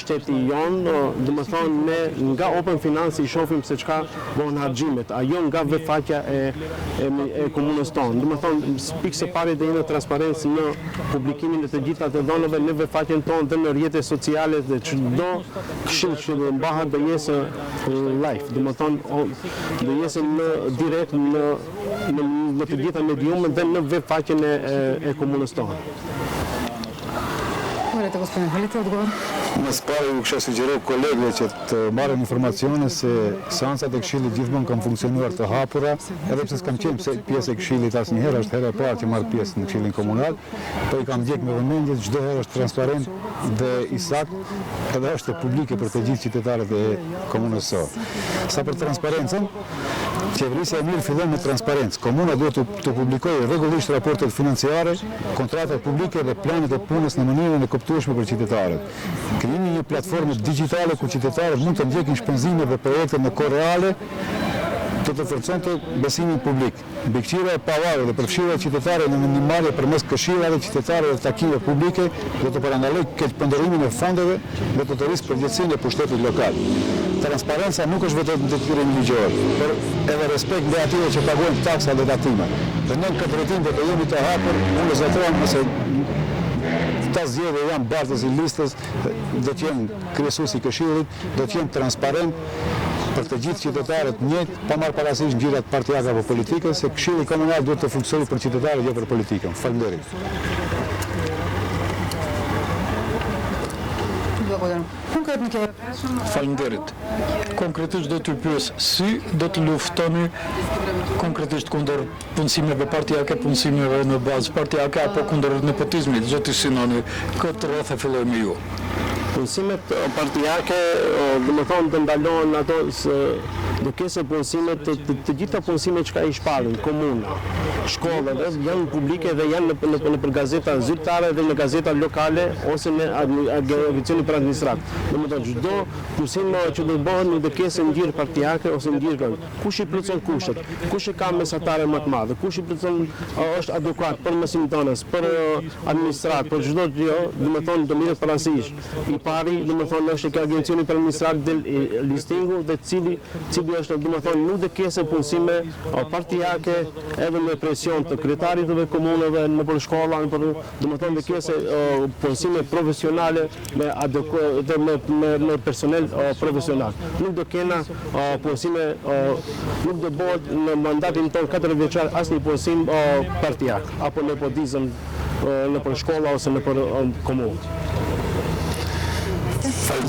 shteti jonë, domethënë ne nga Open Finance i shohim se çka bëhen harxhimet, ajo nga webfaqja e komunës tonë. Domethënë pikë së pari të jeni transparencë në publikimin e të gjitha të dhënave në webfaqen tonë dhe në rrjetet sociale dhe çdo këshill që mbahet do jesë live, domethënë do jesë në direkt në të gjitha mediumet dhe në webfaqen e komunës tonë. Më pari u kisha sugjeruar kolegëve që të marrin informacione se seancat e këshillit gjithmonë kanë funksionuar të hapura, edhe pse s'kam qenë pjesë e këshillit asnjëherë, është hera e parë që marr pjesë në këshillin komunal, po i kam ndjek me vëmendje, çdo herë është transparent dhe i saktë, edhe është publike për të gjithë qytetarët e komunës së. Sa për transparencën, qeverisja e mirë fillon me transparencë. Komuna duhet të publikojë rregullisht raportet financiare, kontratat publike dhe planet e punës në mënyrën e kuptueshme për qytetarët. Krijimi një platforme digjitale ku qytetarët mund të ndjekin shpenzimet dhe projektet në kohë reale do të forconte besimin publik. Mbikëqyrja e pavarur dhe përfshirja e qytetarëve në mendimmarrje përmes këshillave qytetarëve dhe takimeve publike do të parandalojë keqpëndorimin e fondeve dhe do të rrisë përgjegjësinë e pushtetit lokal. Transparenca nuk është vetëm detyrim ligjor, por edhe respekt ndaj atyre që pagojnë taksa dhe tatime. Dhe ne këtë drejtim do të jemi të hapur, unë zotëron nëse ta zgjedhje janë bartës i listës, do të jenë kryesuesi i këshillit, do të jenë transparent për të gjithë qytetarët njëjtë, pa marrë parasysh ngjyrat partijake apo politike, se këshilli komunal duhet të funksionojë për qytetarët, jo për politikën. Faleminderit. Faleminderit. Konkretisht do t'ju pyes si do të luftoni konkretisht kundër punësimeve partijake, punësimeve në bazë partijake apo kundër nepotizmit, zoti Sinoni, këtë rreth e fillojmë ju. Punësimet partijake, dhe më thonë të ndalohen ato do kese punësimet, të gjitha punësimet që ka i shpallin, komuna, shkollet, janë publike dhe janë në për gazeta zyrtare dhe në gazeta lokale ose në agjencioni për administrat. Dhe më thonë, çdo punësim që do të bëhen në kese ngjyrë partijake ose ngjyrë, kush i plotson kushtet, kush e ka mesatare më të madhe, kush i plotson është adekuat për mësimdhënës, për administrat, për çdo gjë, dhe më thonë, do mirë parasysh. I pari, dhe më thonë, është e agjencioni për administrat dhe listingu dhe cili është, dhe më thonë, nuk dhe kese punësime partijake edhe me presion të kryetarit dhe komuneve në për shkolla, dhe më thonë, dhe kese punësime profesionale me personel profesional. Nuk dhe kena punësime, nuk dhe bëhet në mandatin tonë 4 vjeçar asnjë punësim partijak, apo nepotizëm në për shkolla ose në për komunë.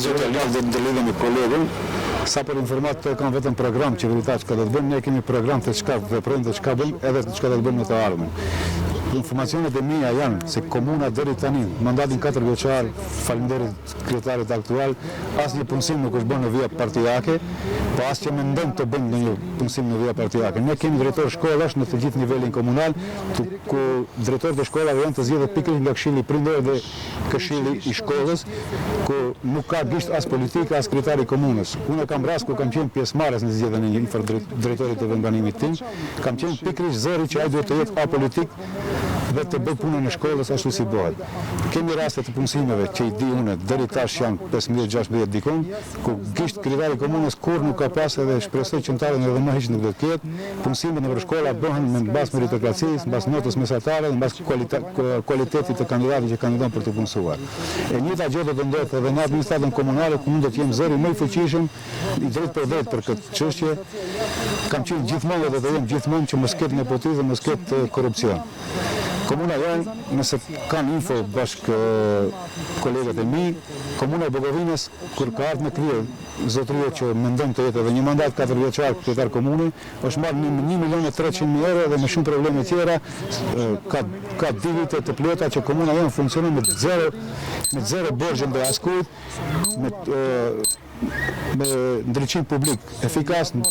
Zotë Lal dhe të lidhëm me kolegën, sa për informat të kanë vetëm program qeveritar që ka do të bëjmë, ne kemi program të çka veprojmë dhe çka bëjmë edhe të çka do të bëjmë në të ardhmen. informacionet e mia janë se komuna deri tani, mandatin 4 vjeçar, faleminderit kryetarit aktual, asnjë punësim nuk është bërë në vija partijake, po as që mendon të bëjmë ndonjë punësim në vija partijake. Ne kemi drejtor shkollash në të gjithë nivelin komunal, ku drejtorët e shkollave janë të zgjedhur pikërisht nga Këshilli i Prindërve dhe Këshilli i shkollës, ku nuk ka gisht as politika as kryetari i komunës. Unë kam rast ku kam qenë pjesëmarrës në zgjedhjen e një drejtorit të vendanimit tim, kam qenë pikërisht zëri që ai duhet të jetë apolitik dhe të bëj punën e shkollës ashtu si bëhet. Kemi raste të punësimeve që i di unë deri tash janë 15-16 dikon, ku gisht kryetari i komunës kur nuk ka pas edhe shpresoj qëntarën edhe më hiç nuk do të ketë. Punësimet në shkolla bëhen me bazë meritokracisë, mbas notës mesatare, mbas kualitetit të kandidatit që kandidon për të punësuar. E njëjta gjë do të ndodhë edhe në administratën komunale, ku mund të jem zëri më i fuqishëm i drejt për drejt për këtë çështje. Kam qenë gjithmonë dhe do të jem gjithmonë që mos ketë nepotizëm, mos ketë korrupsion. Komuna janë, nëse kanë info bashkë kolegët e mi, Komuna e Bogovinës, kur ka ardhur me krye zotëria që mendon të jetë edhe një mandat 4 vjeçar kryetar komune, është marrë 1.300.000 euro dhe me shumë probleme tjera, ka 2 vite të plota që komuna janë funksionon me zero borxhe ndaj askujt, me ndriçim publik efikas, me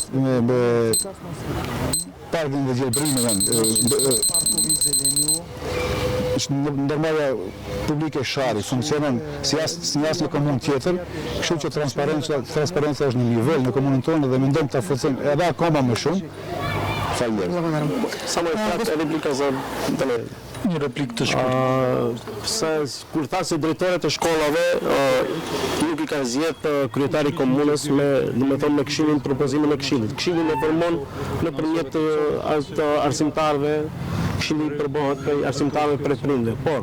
parkin dhe gjelbrimeve, ndërmarrja publike shari, funksionon si asnjë komunë tjetër, kështu që transparenca është në nivel në komunën tonë dhe mendojmë ta forcojmë edhe akoma më shumë. Faleminderit. Sa më pak replika za Një replikë të shkurtër. Kur tha se drejtorët e shkollave nuk i ka zgjedh kryetari i komunës me këshillin, propozimin e këshillit. Këshillin e formon nëpërmjet arsimtarëve, këshilli përbohet prej arsimtarëve prej prindërve. Por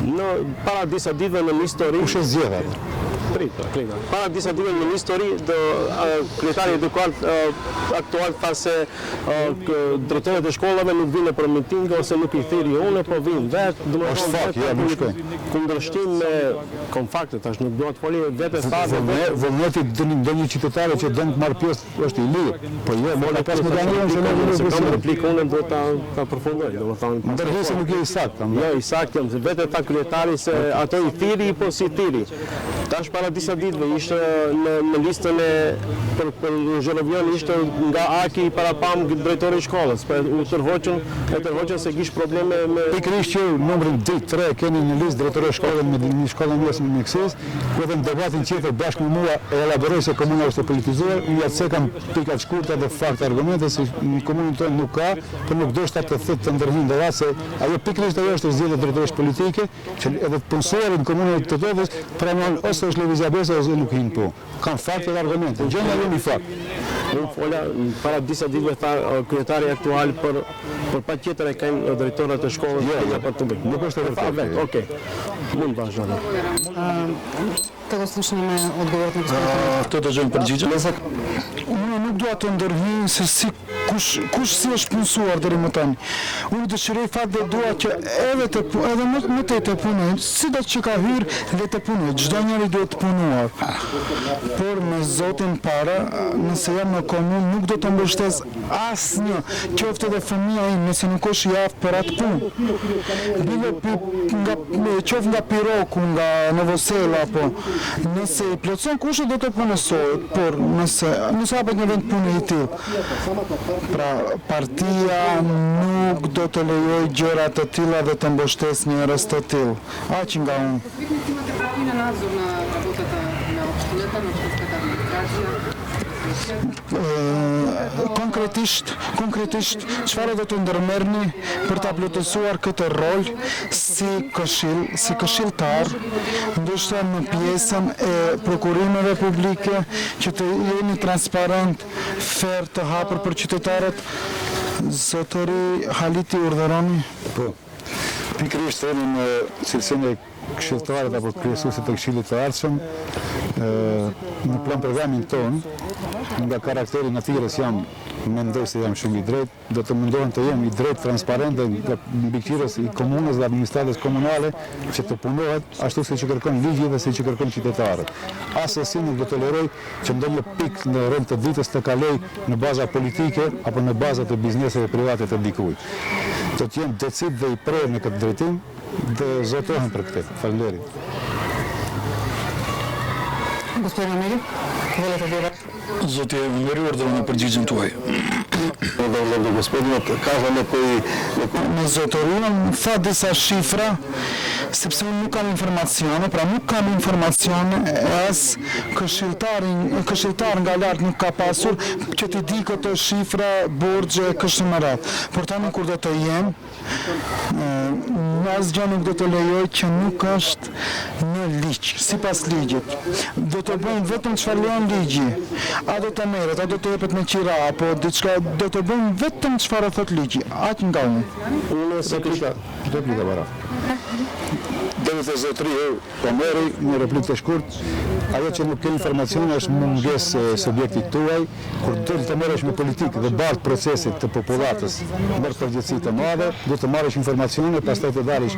në para disa ditëve në histori kush e zgjedh atë? Para disa ditëve në histori, kryetari edukat aktual tha se drejtorët e shkollave nuk vinë për miting ose nuk i thirrji unë, po vinë vetë, është fakt, ja nuk shkojnë. Kundërshtim me konfakte, tash nuk dua të foli vetë fazë. Vullneti ndonjë qytetare që don të marr pjesë është i lirë, po jo, mora pas më dani se kam replikë unë do ta përfundoj, domethënë. Ndërhesë nuk je i saktë. Jo, i saktë, se vetë ta kryetari se ato i thirrji po si thirrji. Tash para disa ditëve ishte në listën për Zhorovion ishte nga Aki parapam drejtori i shkollës, për u tërhoqën se kish probleme me pikërisht që numrin 3 keni në listë drejtori i shkollës me një shkollë mesme në Meksis, ku edhe në debatin tjetër bashkë me mua e elaboroj se komuna është e politizuar, unë atë kam pikat shkurta dhe fakte argumente se në komunën tonë nuk ka, por nuk do të të ndërhyjnë dhe se ajo pikërisht ajo është zgjedhje drejtoresh politike, që edhe të punësuarit në komunën të Todhës pranon ose është lëvizja besa ose nuk hin po. Kanë fakte dhe argumente. Gjëja jemi fakt. Unë fola para disa ditëve tha kryetari aktual për patjetër e kanë drejtorët e shkollës për të bërë. Nuk është e vërtetë. Okej. Mund të vazhdojmë. Tego slušamo odgovor na gospodina. Të dëgjojmë përgjigje. Unë nuk dua të ndërhyj se si kush si është punësuar deri më tani. Unë dëshiroj fakt dhe dua që edhe më të punoj, sido që ka hyrë dhe të punoj. Çdo njeri duhet të punuar. Por me Zotin para, nëse jam në komunë, nuk do të mbështes asnjë, qoftë edhe fëmia im, nëse nuk është i aftë për atë punë. Qoftë nga Piroku, nga Novosela, apo nëse i plotson kushtet do të punësohet, por nëse hapet një vend pune i tillë. Pra, partia nuk do të lejoj gjëra të tilla dhe të mbështes njerëz të tillë. Aq nga unë. Има надзор на работата на општината, на општинската администрација. Konkretisht, çfarë do të ndërmerrni për ta plotësuar këtë rol si këshilltar, ndoshta në pjesën e prokurimeve publike, që të jeni transparent, fair, të hapur për qytetarët. Zotëri Haliti urdhëroni. Po. Pikërisht themi në cilësinë e këshilltarit apo kryesuesit të Këshillit të Ardhshëm, në plan programin ton, nga karakteri natyrës jam, mendoj se jam shumë i drejtë, do të mundohem të jem i drejtë, transparent dhe nga mbikëqyrës i komunës dhe administratës komunale që të punohet ashtu si që kërkon ligji dhe si që kërkon qytetarët. Asesi nuk do toleroj që ndonjë pikë në rreth të ditës të kaloj në baza politike apo në baza të bizneseve private të dikujt. do të jenë decid dhe i prerë në këtë drejtim dhe zotohen për këtë. Faleminderit. Господин Амели, волете да Zoti Emeri urdhëroni përgjigjen tuaj. Me zotëruan tha disa shifra, sepse unë nuk kam informacione, pra nuk kam informacione as këshilltar nga lart nuk ka pasur që të di këto shifra, borxhe, kështu me radhë. Por tani kur do të jem, asgjë nuk do të lejoj që nuk është në ligj, sipas ligjit. Do të bëjmë vetëm çfarë lejon ligji. A do të merret, a do të jepet me qira, apo diçka, do të bëjmë vetëm çfarë thot ligji. Aq nga unë. Unë replika para. Deve të zotëri Omeri, një replikë të shkurt, ajo që nuk ke informacione është mungesë subjektit tuaj, kur do të merresh me politikë dhe bart procesit të popullatës, merr përgjegjësi të madhe, do të marrësh informacione, pastaj të dalësh,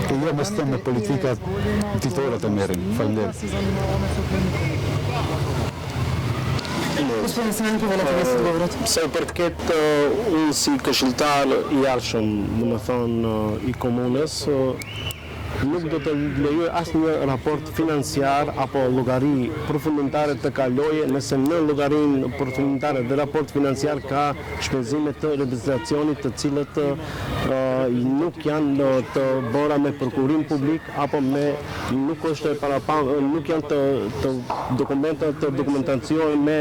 të jo mos me politikat ditore të merren. Faleminderit. Se për të ketë unë si këshilltar i arshëm, do të thonë i komunës, nuk do të lejoj asnjë raport financiar apo llogari përfundimtare të kalojë nëse në llogarinë përfundimtare dhe raport financiar ka shpenzime të registracionit të cilët nuk janë të bëra me prokurim publik apo nuk është nuk janë të dokumente të dokumentacion me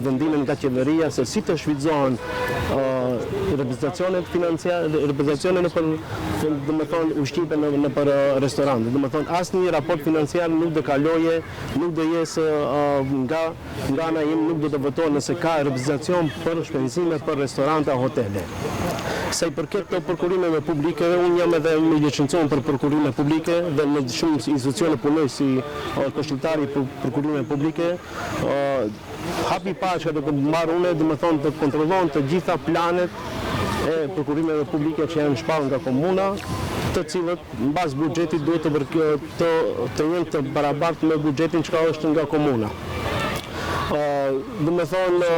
vendimin nga qeveria se si të shfrytëzohen registracionet financiare, registracionet në ushqimin në për restorante. Do të thonë asnjë raport financiar nuk do kaloje, nuk do jesë nga ana ime, nuk do të votohet nëse ka registracion për shpenzime për restorante, hotele. Sa i përket të prokurimeve publike, unë jam edhe me licencion për prokurime publike dhe në shumë institucione punoj si këshilltar i prokurimeve publike. Hapi parë që do të marr unë, do të thonë të kontrollon të gjitha planet e prokurimeve publike që janë shpallur nga komuna, të cilët mbas buxhetit duhet të jenë të barabartë me buxhetin që është nga komuna. Do të thonë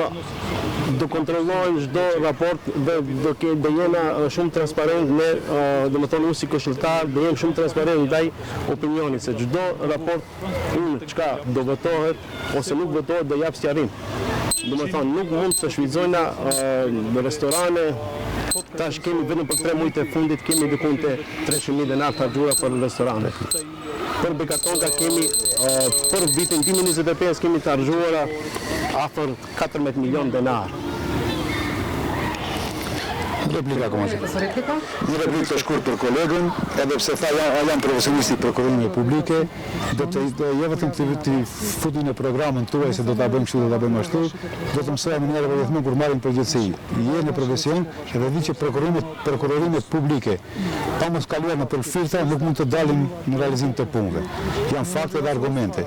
do kontrollojnë çdo raport dhe do jena shumë transparent me, do të thonë unë si këshilltar, do jem shumë transparent ndaj opinionit se çdo raport çka do votohet ose nuk votohet do jap sqarim. Do të thonë nuk mund të shfrytëzojna në restorane. Tash kemi vetëm për 3 muajt e fundit kemi diku te 300.000 denar të harxuara për restorane. Për Bekatonga kemi për vitin 2025 kemi të harxuara afër 14 milion denar. Replika komanse. Një replikë të shkurt për kolegën, edhe pse tha janë profesionisti prokurimeve publike, do të jo vetëm të futin në programin tuaj se do ta bëjmë kështu, do ta bëjmë ashtu, do të mësojmë në njëherë vetëm kur marrim përgjegjësi. Je në profesion edhe di që prokurorimet publike pa mos kaluar në përfirta nuk mund të dalin në realizim të punëve. Janë fakte dhe argumente.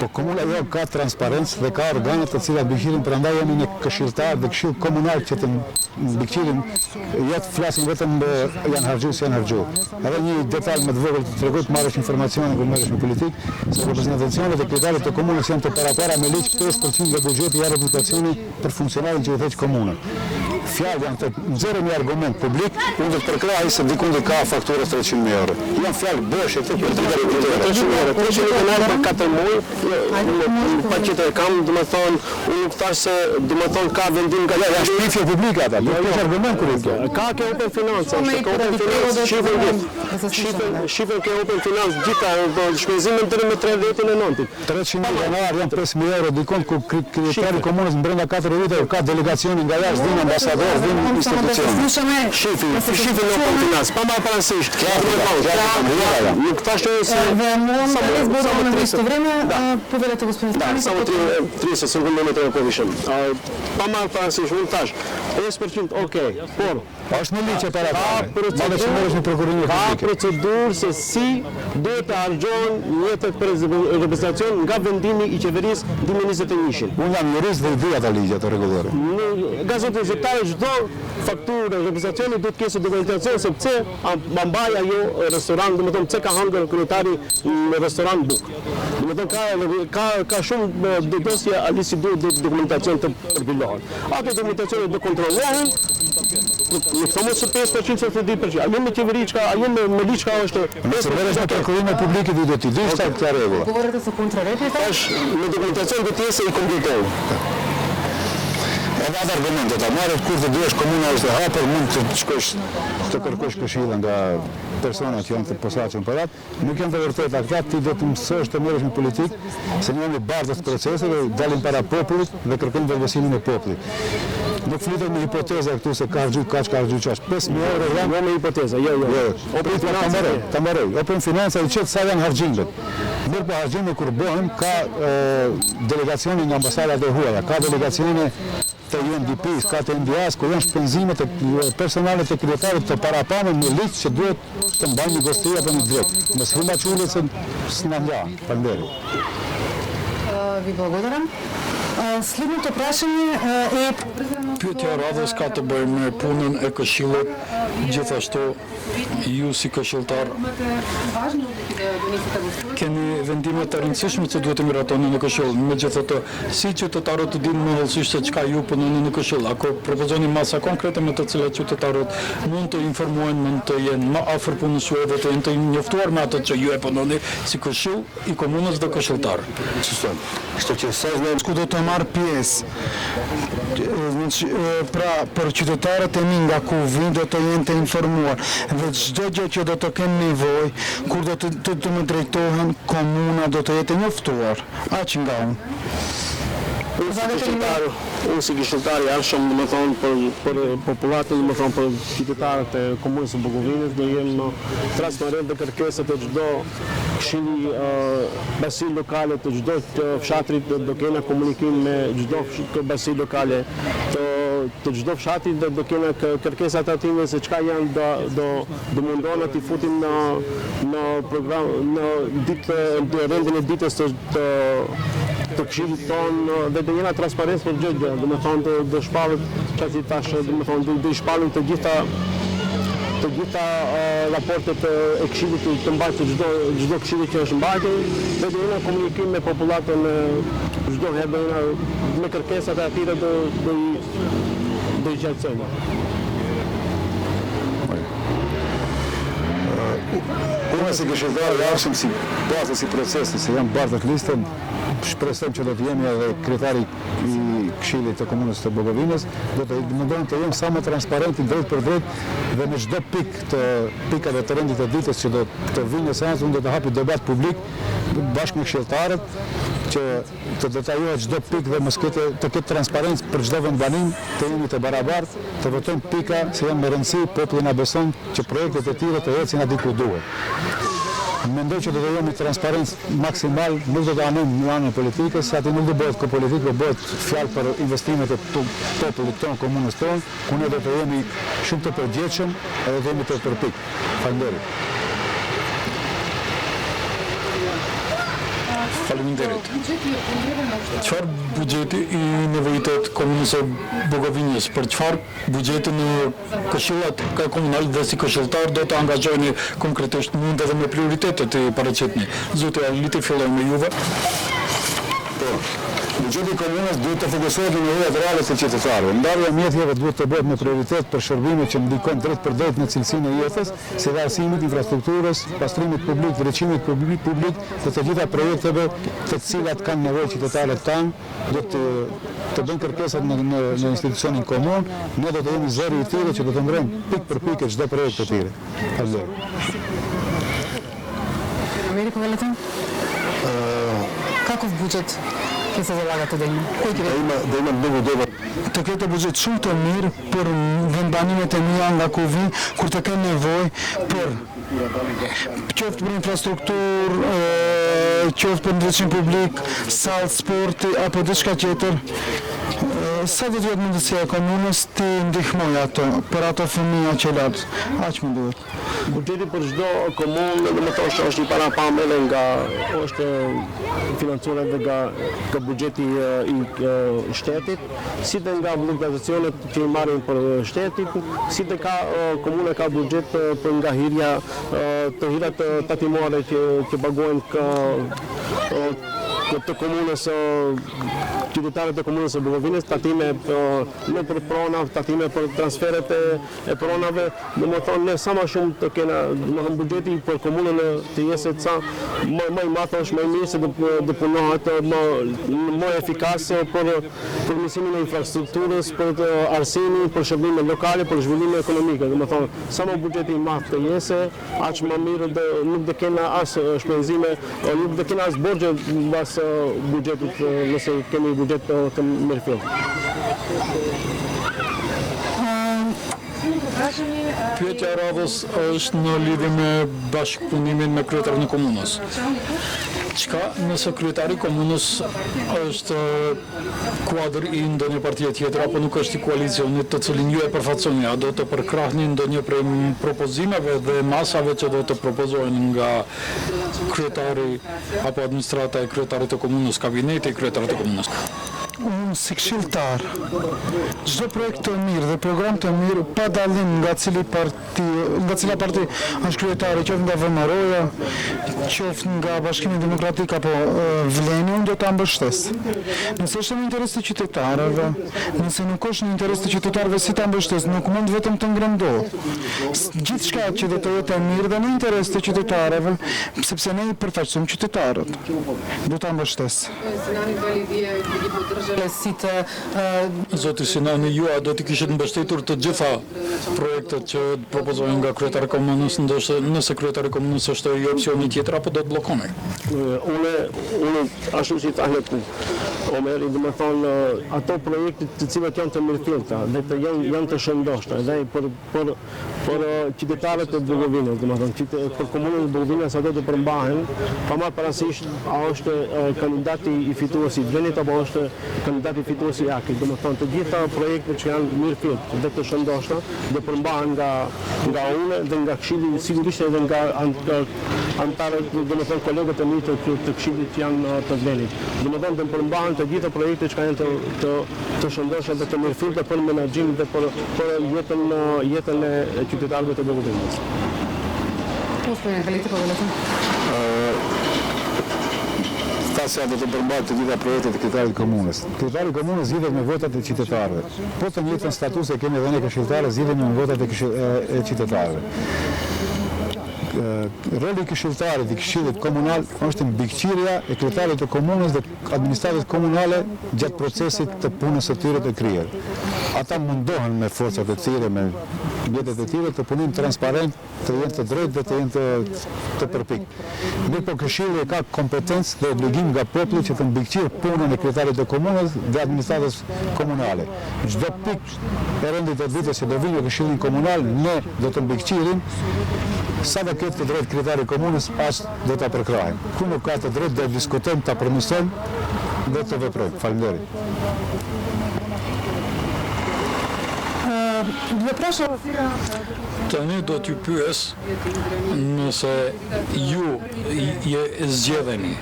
Po komuna jo ka transparencë dhe ka organe të cilat mbikëqyrojnë, prandaj jemi në këshilltar dhe këshill komunal që të mbikëqyrojnë. Ja të flasim vetëm janë harxhu si janë harxhu. Edhe një detaj më të vogël të tregoj të marrësh informacione kur merresh me politikë, se reprezentacionet e kryetarët të komunës janë të parapara me ligj 5% nga buxheti i reputacioni për funksionarin që i thëç komunën. Fjalë janë të nxjerrë një argument publik, unë do të përkrahaj se dikund ka fakturë 300.000 euro. Janë fjalë boshe këto për 300.000 euro. 300.000 euro për 4 muaj, pa që të kam, do të thonë, unë nuk thash se do të thonë ka vendim nga ja shpifje publike ata. Nuk është argument kur ka ke Open Finance, ka Open Finance, shifën ke Open Finance gjitha shpenzimin deri më 30 e nëntit. 300.000 denar janë 5.000 euro dikund ku kryetari komunës brenda 4 vite ka delegacioni nga jashtë vinë ambasador, vinë institucione. Shifën në Open Finance, pa marrë parasysh. Nuk thashë se Isto vreme, povedate gospodin Stanić. Samo 30 секунди не треба повише. Pa marrë parasysh, unë thash, 5% okej, por është në ligj para ka procedurë se si duhet të harxhohen mjetet për reprezentacion nga vendimi i qeverisë 2021. Unë jam jurist dhe i di ata ligje të rregullore. Gazetë zyrtare çdo fakturë reprezentacioni duhet të ketë dokumentacion se pse mbaj ajo restoran, domethënë pse ka hëngër kryetari në restoran Buk. Domethënë ka shumë dosje ali si duhet dokumentacion të përvillohet. Ato dokumentacione do kontrollohen. kontrollohen, nuk thonë se 5% se 10%, a me qeveri çka, a me ligj çka është. Nëse merresh me prokurorin publik i do t'i dish këta rregulla. Говорите со контрарепика? Me dokumentacion të tjesë i kompletojnë. Edhe atë argumentet, a marrët kur të duhesh komuna është e hapur, mund të shkosh të kërkosh këshilla nga persona që janë të posaçëm për atë, nuk janë të vërteta këta, ti do të mësosh të merresh me politikë, se ne jemi bardhës proceseve, dalin para popullit dhe kërkojnë vërgësimin e popullit. Nuk flitet me hipoteza këtu se ka harxhu kaç, ka harxhu çash. 5.000 euro janë me hipoteza, jo. Oprin financa, ta mbaroj. Oprin financa i çet sa janë harxhimet. Mirë po harxhime kur bëhen ka delegacione nga ambasadat e huaja, ka delegacione të UNDP-s, ka të NDA-s, ku janë shpenzimet e personalet të kryetarit të parapanë në listë që duhet të mbajnë një gostria për një drejt. Mos huma çullet se s'na nda, faleminderit. Ви благодарам. Следното прашање е Pyetja radhës ka të bëjë me punën e këshillit, gjithashtu ju si këshilltar keni vendime të rëndësishme që duhet të miratoni në këshill. Megjithatë, si qytetarët të dinë më hollësisht se çka ju punoni në këshill, ako propozoni masa konkrete me të cilat qytetarët mund të informohen, mund të jenë më afër punës juaj dhe të jenë të njoftuar me atë që ju e punoni si këshill i komunës dhe këshilltar. Kështu që sa ku do të marr pjesë. Pra, për qytetarët e mi nga ku vinë do të jenë të informuar dhe çdo gjë që do të kenë nevojë, kur do të më drejtohen, komuna do të jetë njoftuar. Aq nga unë. Unë si këshilltar i arshëm, domethënë për popullatën, domethënë për qytetarët e komunës së Bukovinës, do jem transparent dhe kërkesat e çdo këshilli basi lokale të çdo fshatrit do kena komunikim me çdo basi lokale të çdo fshatit do kena kërkesat atyre se çka janë do mundohen të futin në program në ditë rendin e ditës të këshillit tonë dhe të jena transparencë për çdo gjë, domethënë do shpallet çfarë tash, domethënë do shpallin të gjitha raportet e këshillit të mbajtur çdo këshilli që është mbajtur dhe do jena komunikim me popullatën çdo herë do jena me kërkesat e atyre do i qartësojmë. Unë si këshilltar i arshëm si bazë si procesi, se jam bardhët listën, shpresojmë që do të jemi edhe kryetari i këshillit të komunës të Bukovinës, do të mundohem të jem sa më transparenti drejt për drejt dhe me çdo pikave të rendit të ditës që do të vinë në seancë, unë do të hapi debat publik bashkë me këshilltarët që të detajohet çdo pikë dhe mos të ketë transparencë për çdo vendbanim, të jemi të barabartë, të votojmë pika se janë me rëndësi, populli na beson që projektet e tjera të ecin aty ku duhet. Mendoj që do të jemi transparencë maksimal, nuk do të anojmë në anën e politikës, se aty nuk do bëhet ko politikë, do bëhet fjalë për investimet e popullit tonë, komunës tonë, ku ne do të jemi shumë të përgjegjshëm edhe do jemi të përpik. Faleminderit. Faleminderit. Çfarë buxheti i nevojitet komunës së Bukovinës? Për çfarë buxheti në këshillat komunale dhe si këshilltar do të angazhoheni konkretisht mund edhe me prioritetet e paraqitni? Zoti Aliti, fillojmë me juve. Buxheti i komunës duhet të fokusohet në nevojat reale të qytetarëve. Ndarja e mjetëve duhet të bëhet me prioritet për shërbime që ndikojnë drejt për drejt në cilësinë e jetës, si dhe arsimit, infrastrukturës, pastrimit publik, drejtësimit publik dhe të gjitha projekteve të cilat kanë nevojë qytetarët tanë, do të bëjnë kërkesat në institucionin komun, ne do të jemi zëri i tyre që do të mbërojmë pikë për pikë çdo projekt të tyre. Америка валета? Каков бюджет ќе се залагате да има? Кој ќе Da ima mnogo dobar. Të ketë buxhet shumë të mirë për vendbanimet e mia nga ku vi, kur të kenë nevojë për qoftë për infrastrukturë, qoftë për ndriçim publik, sallë sporti apo diçka tjetër. Sa do të jetë mundësia e komunës të ndihmoj ato, për ato fëmija që latë, aq më duhet. Buxheti për çdo komunë, domethënë është një parapamë edhe nga është financuar edhe nga buxheti i shtetit, si dhe nga organizacionet që i marrin për shtetit, si dhe komuna ka buxhet për nga hirja të hirat tatimore që paguajnë të komunës qytetarët e komunës së Bukovinës, tatime në për prona, tatime për transferet e pronave, domethënë ne sa më shumë të kena, domethënë buxheti për komunën të jesë sa më i madh është më i mirë se të punohet më efikas për përmirësimin e infrastrukturës, për arsimin, për shërbime lokale, për zhvillime ekonomike. Domethënë sa më buxheti i madh të jesë, aq më mirë nuk do kena as shpenzime, nuk do kena as borxhe mbas buxhetit nëse kemi buxhet të mirëfillt. Pyetja e radhës është në lidhje me bashkëpunimin me kryetarin e komunës. Çka nëse kryetari i komunës është kuadër i ndonjë partie tjetër apo nuk është i koalicionit të cilin ju e përfaqësoni, a do të përkrahni ndonjë prej propozimeve dhe masave që do të propozohen nga kryetari apo administrata e kryetarit të komunës, kabineti i kryetarit të komunës? Unë si këshilltar, çdo projekt të mirë dhe program të mirë, pa dallim nga cila parti është kryetari, qoftë nga VMRO-ja, qoftë nga Bashkimi Demokratik apo Vleni, unë do ta mbështes. Nëse është në interes të qytetarëve, nëse nuk është në interes të qytetarëve, si ta mbështes, nuk mund vetëm të ngrëmtohet. Gjithçka që do të jetë e mirë dhe në interes të qytetarëve, sepse ne i përfaqësojmë qytetarët. Do ta mbështes. Zoti Sinani, ju a do të kishit mbështetur të gjitha projektet që propozohen nga kryetari i komunës, nëse kryetari i komunës është i opsioni tjetër apo do të bllokoni? Unë ashtu si thahet Omeri, domethënë ato projekte të cilat janë të mirëfillta dhe janë të shëndoshta dhe për qytetarët e Bukovinës, domethënë për komunën e Bukovinës ato të përmbahen, pa marrë parasysh a është kandidati i fituesi i Vlenit apo është kandidati i fituesi i Akit. Domethënë të gjitha projektet që janë mirëfillt dhe të shëndoshta do përmbahen nga unë dhe nga Këshilli, sigurisht edhe nga antarët, domethënë kolegët e mi të Këshillit që janë të Vlenit. Domethënë të përmbahen të gjitha projektet që janë të shëndoshta dhe të mirëfillta për menaxhimin dhe për jetën e qytetarëve të Bukovinës. Tasja do të përmbajë të gjitha projektet e kryetarit të komunës. Kryetari i komunës zgjidhet me votat e qytetarëve. Po të njëjtën status e kemi edhe ne këshilltarë, zgjidhemi me votat e qytetarëve. Roli i këshilltarit i këshillit komunal është mbikëqyrja e kryetarit të komunës dhe administratës komunale gjatë procesit të punës së tyre të kryer. Ata mundohen me forcat e tyre, me mjetet e tyre të punojnë transparent, të jenë të drejtë dhe të jenë të përpikt. Mirë po këshilli ka kompetencë dhe obligim nga populli që të mbikëqyrë punën e kryetarit të komunës dhe administratës komunale. Çdo pikë e rendit të ditës që do vinë në këshillin komunal, ne do të mbikëqyrim. Sa do ketë të drejtë kryetari i komunës, as do ta përkrahim. Ku nuk ka të drejtë, do të diskutojmë, ta përmirësojmë dhe të veprojmë. Faleminderit. Tani do t'ju pyes nëse ju zgjedheni,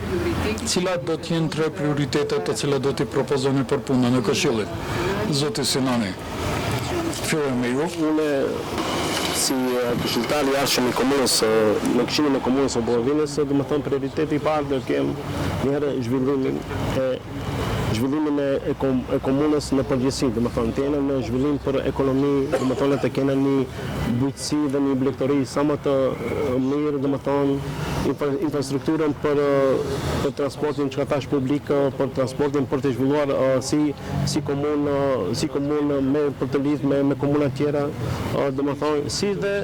cilat do t'jenë 3 prioritetet të cilat do t'i propozoni për punën e këshillit. Zoti Sinani, fillojmë me ju. Unë si këshilltar i jashtëm i komunës, në Këshillin e Komunës së Bukovinës, domethënë prioriteti i parë do kem njëherë zhvillimin e komunës në përgjithësi, domethënë të jenë në zhvillim për ekonomi, domethënë të kenë një bujqësi dhe një blegtori sa më të mirë, domethënë infrastrukturën për transportin që ka thash publik, për transportin për të zhvilluar si komunë për të lidhur me komuna tjera, domethënë si dhe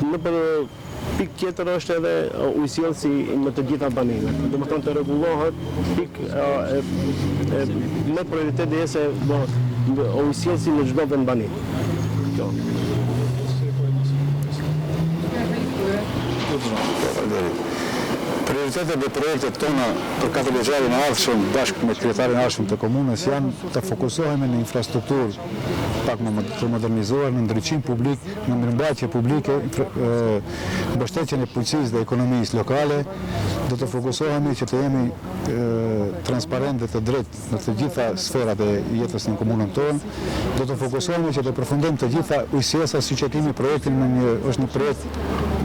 në për pikë tjetër është edhe ujësjellsi në të gjitha banimet. Domethënë të rregullohet me prioritet dhe se ujësjellsi në çdo vend bani. Kjo. Prioritetet dhe projektet tona për 4 vjeçarin e ardhshëm bashkë me kryetarin e ardhshëm të komunës janë të fokusohemi në infrastrukturë pak më të modernizuar, në ndriçim publik, në mirëmbajtje publike, mbështetjen e policisë dhe ekonomisë lokale. Do të fokusohemi që të jemi transparent dhe të drejtë në të gjitha sferat e jetës në komunën tonë, do të fokusohemi që të përfundojmë të gjitha ujësiesa, siç e kemi projektin është një projekt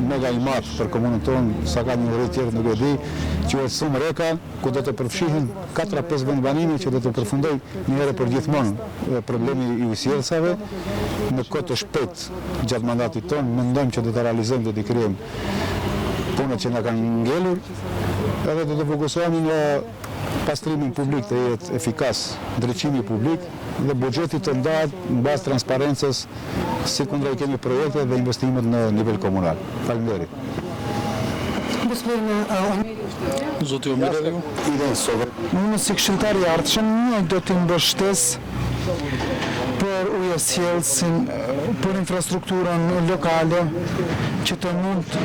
mega i madh për komunën tonë, sa ka një vërtet tjetër nuk e di, quhet Sum Reka, ku do të përfshihen 4-5 vend banimi që do të përfundoj një herë për gjithmonë problemi i ujësiesave në kohë të shpejtë gjatë mandatit tonë. Mendojmë që do të realizojmë, do të krijojmë punët që na kanë ngelur, edhe do të fokusohemi në pastrimin publik të jetë efikas, ndriçimi publik dhe buxheti të ndahet mbas transparencës, si kundra i kemi projekte dhe investimet në nivel komunal. Faleminderit. Zoti Omeri, Unë si këshilltar i ardhshëm nuk do të mbështes për ujësjellsin, për infrastrukturën lokale, që të mund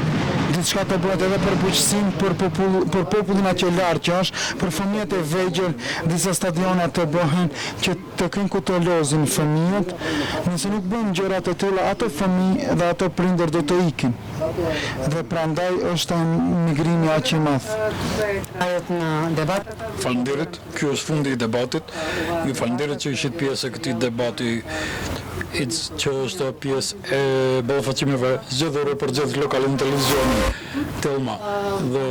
diçka të bëhet edhe për bujqësinë, për popullin që larg që është, për fëmijët e vegjël, disa stadiona të bëhen që të kenë ku të lozin fëmijët. Nëse nuk bëjmë gjëra të tilla, ato fëmijë dhe ato prindër do të ikin. Dhe prandaj është migrimi aq i madh. Faleminderit. Ky është fundi i debatit. Ju falenderoj që ishit pjesë e këtij debati që është pjesë e ballafaqimeve zgjedhore për zgjedhjet lokale në televizionin Telma dhe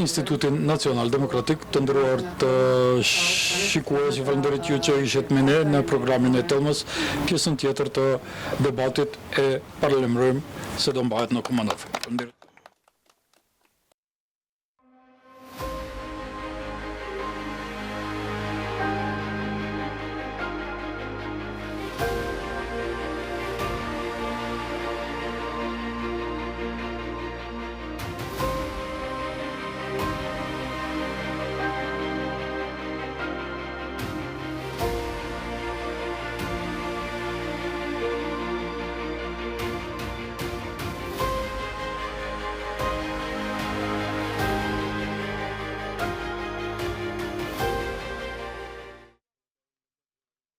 Institutin Nacional Demokratik. Të nderuar të shikues, ju falenderoj ju që ishit me ne në programin e Telmës. Pjesën tjetër të debatit e paralajmërojmë se do mbahet në Komandë.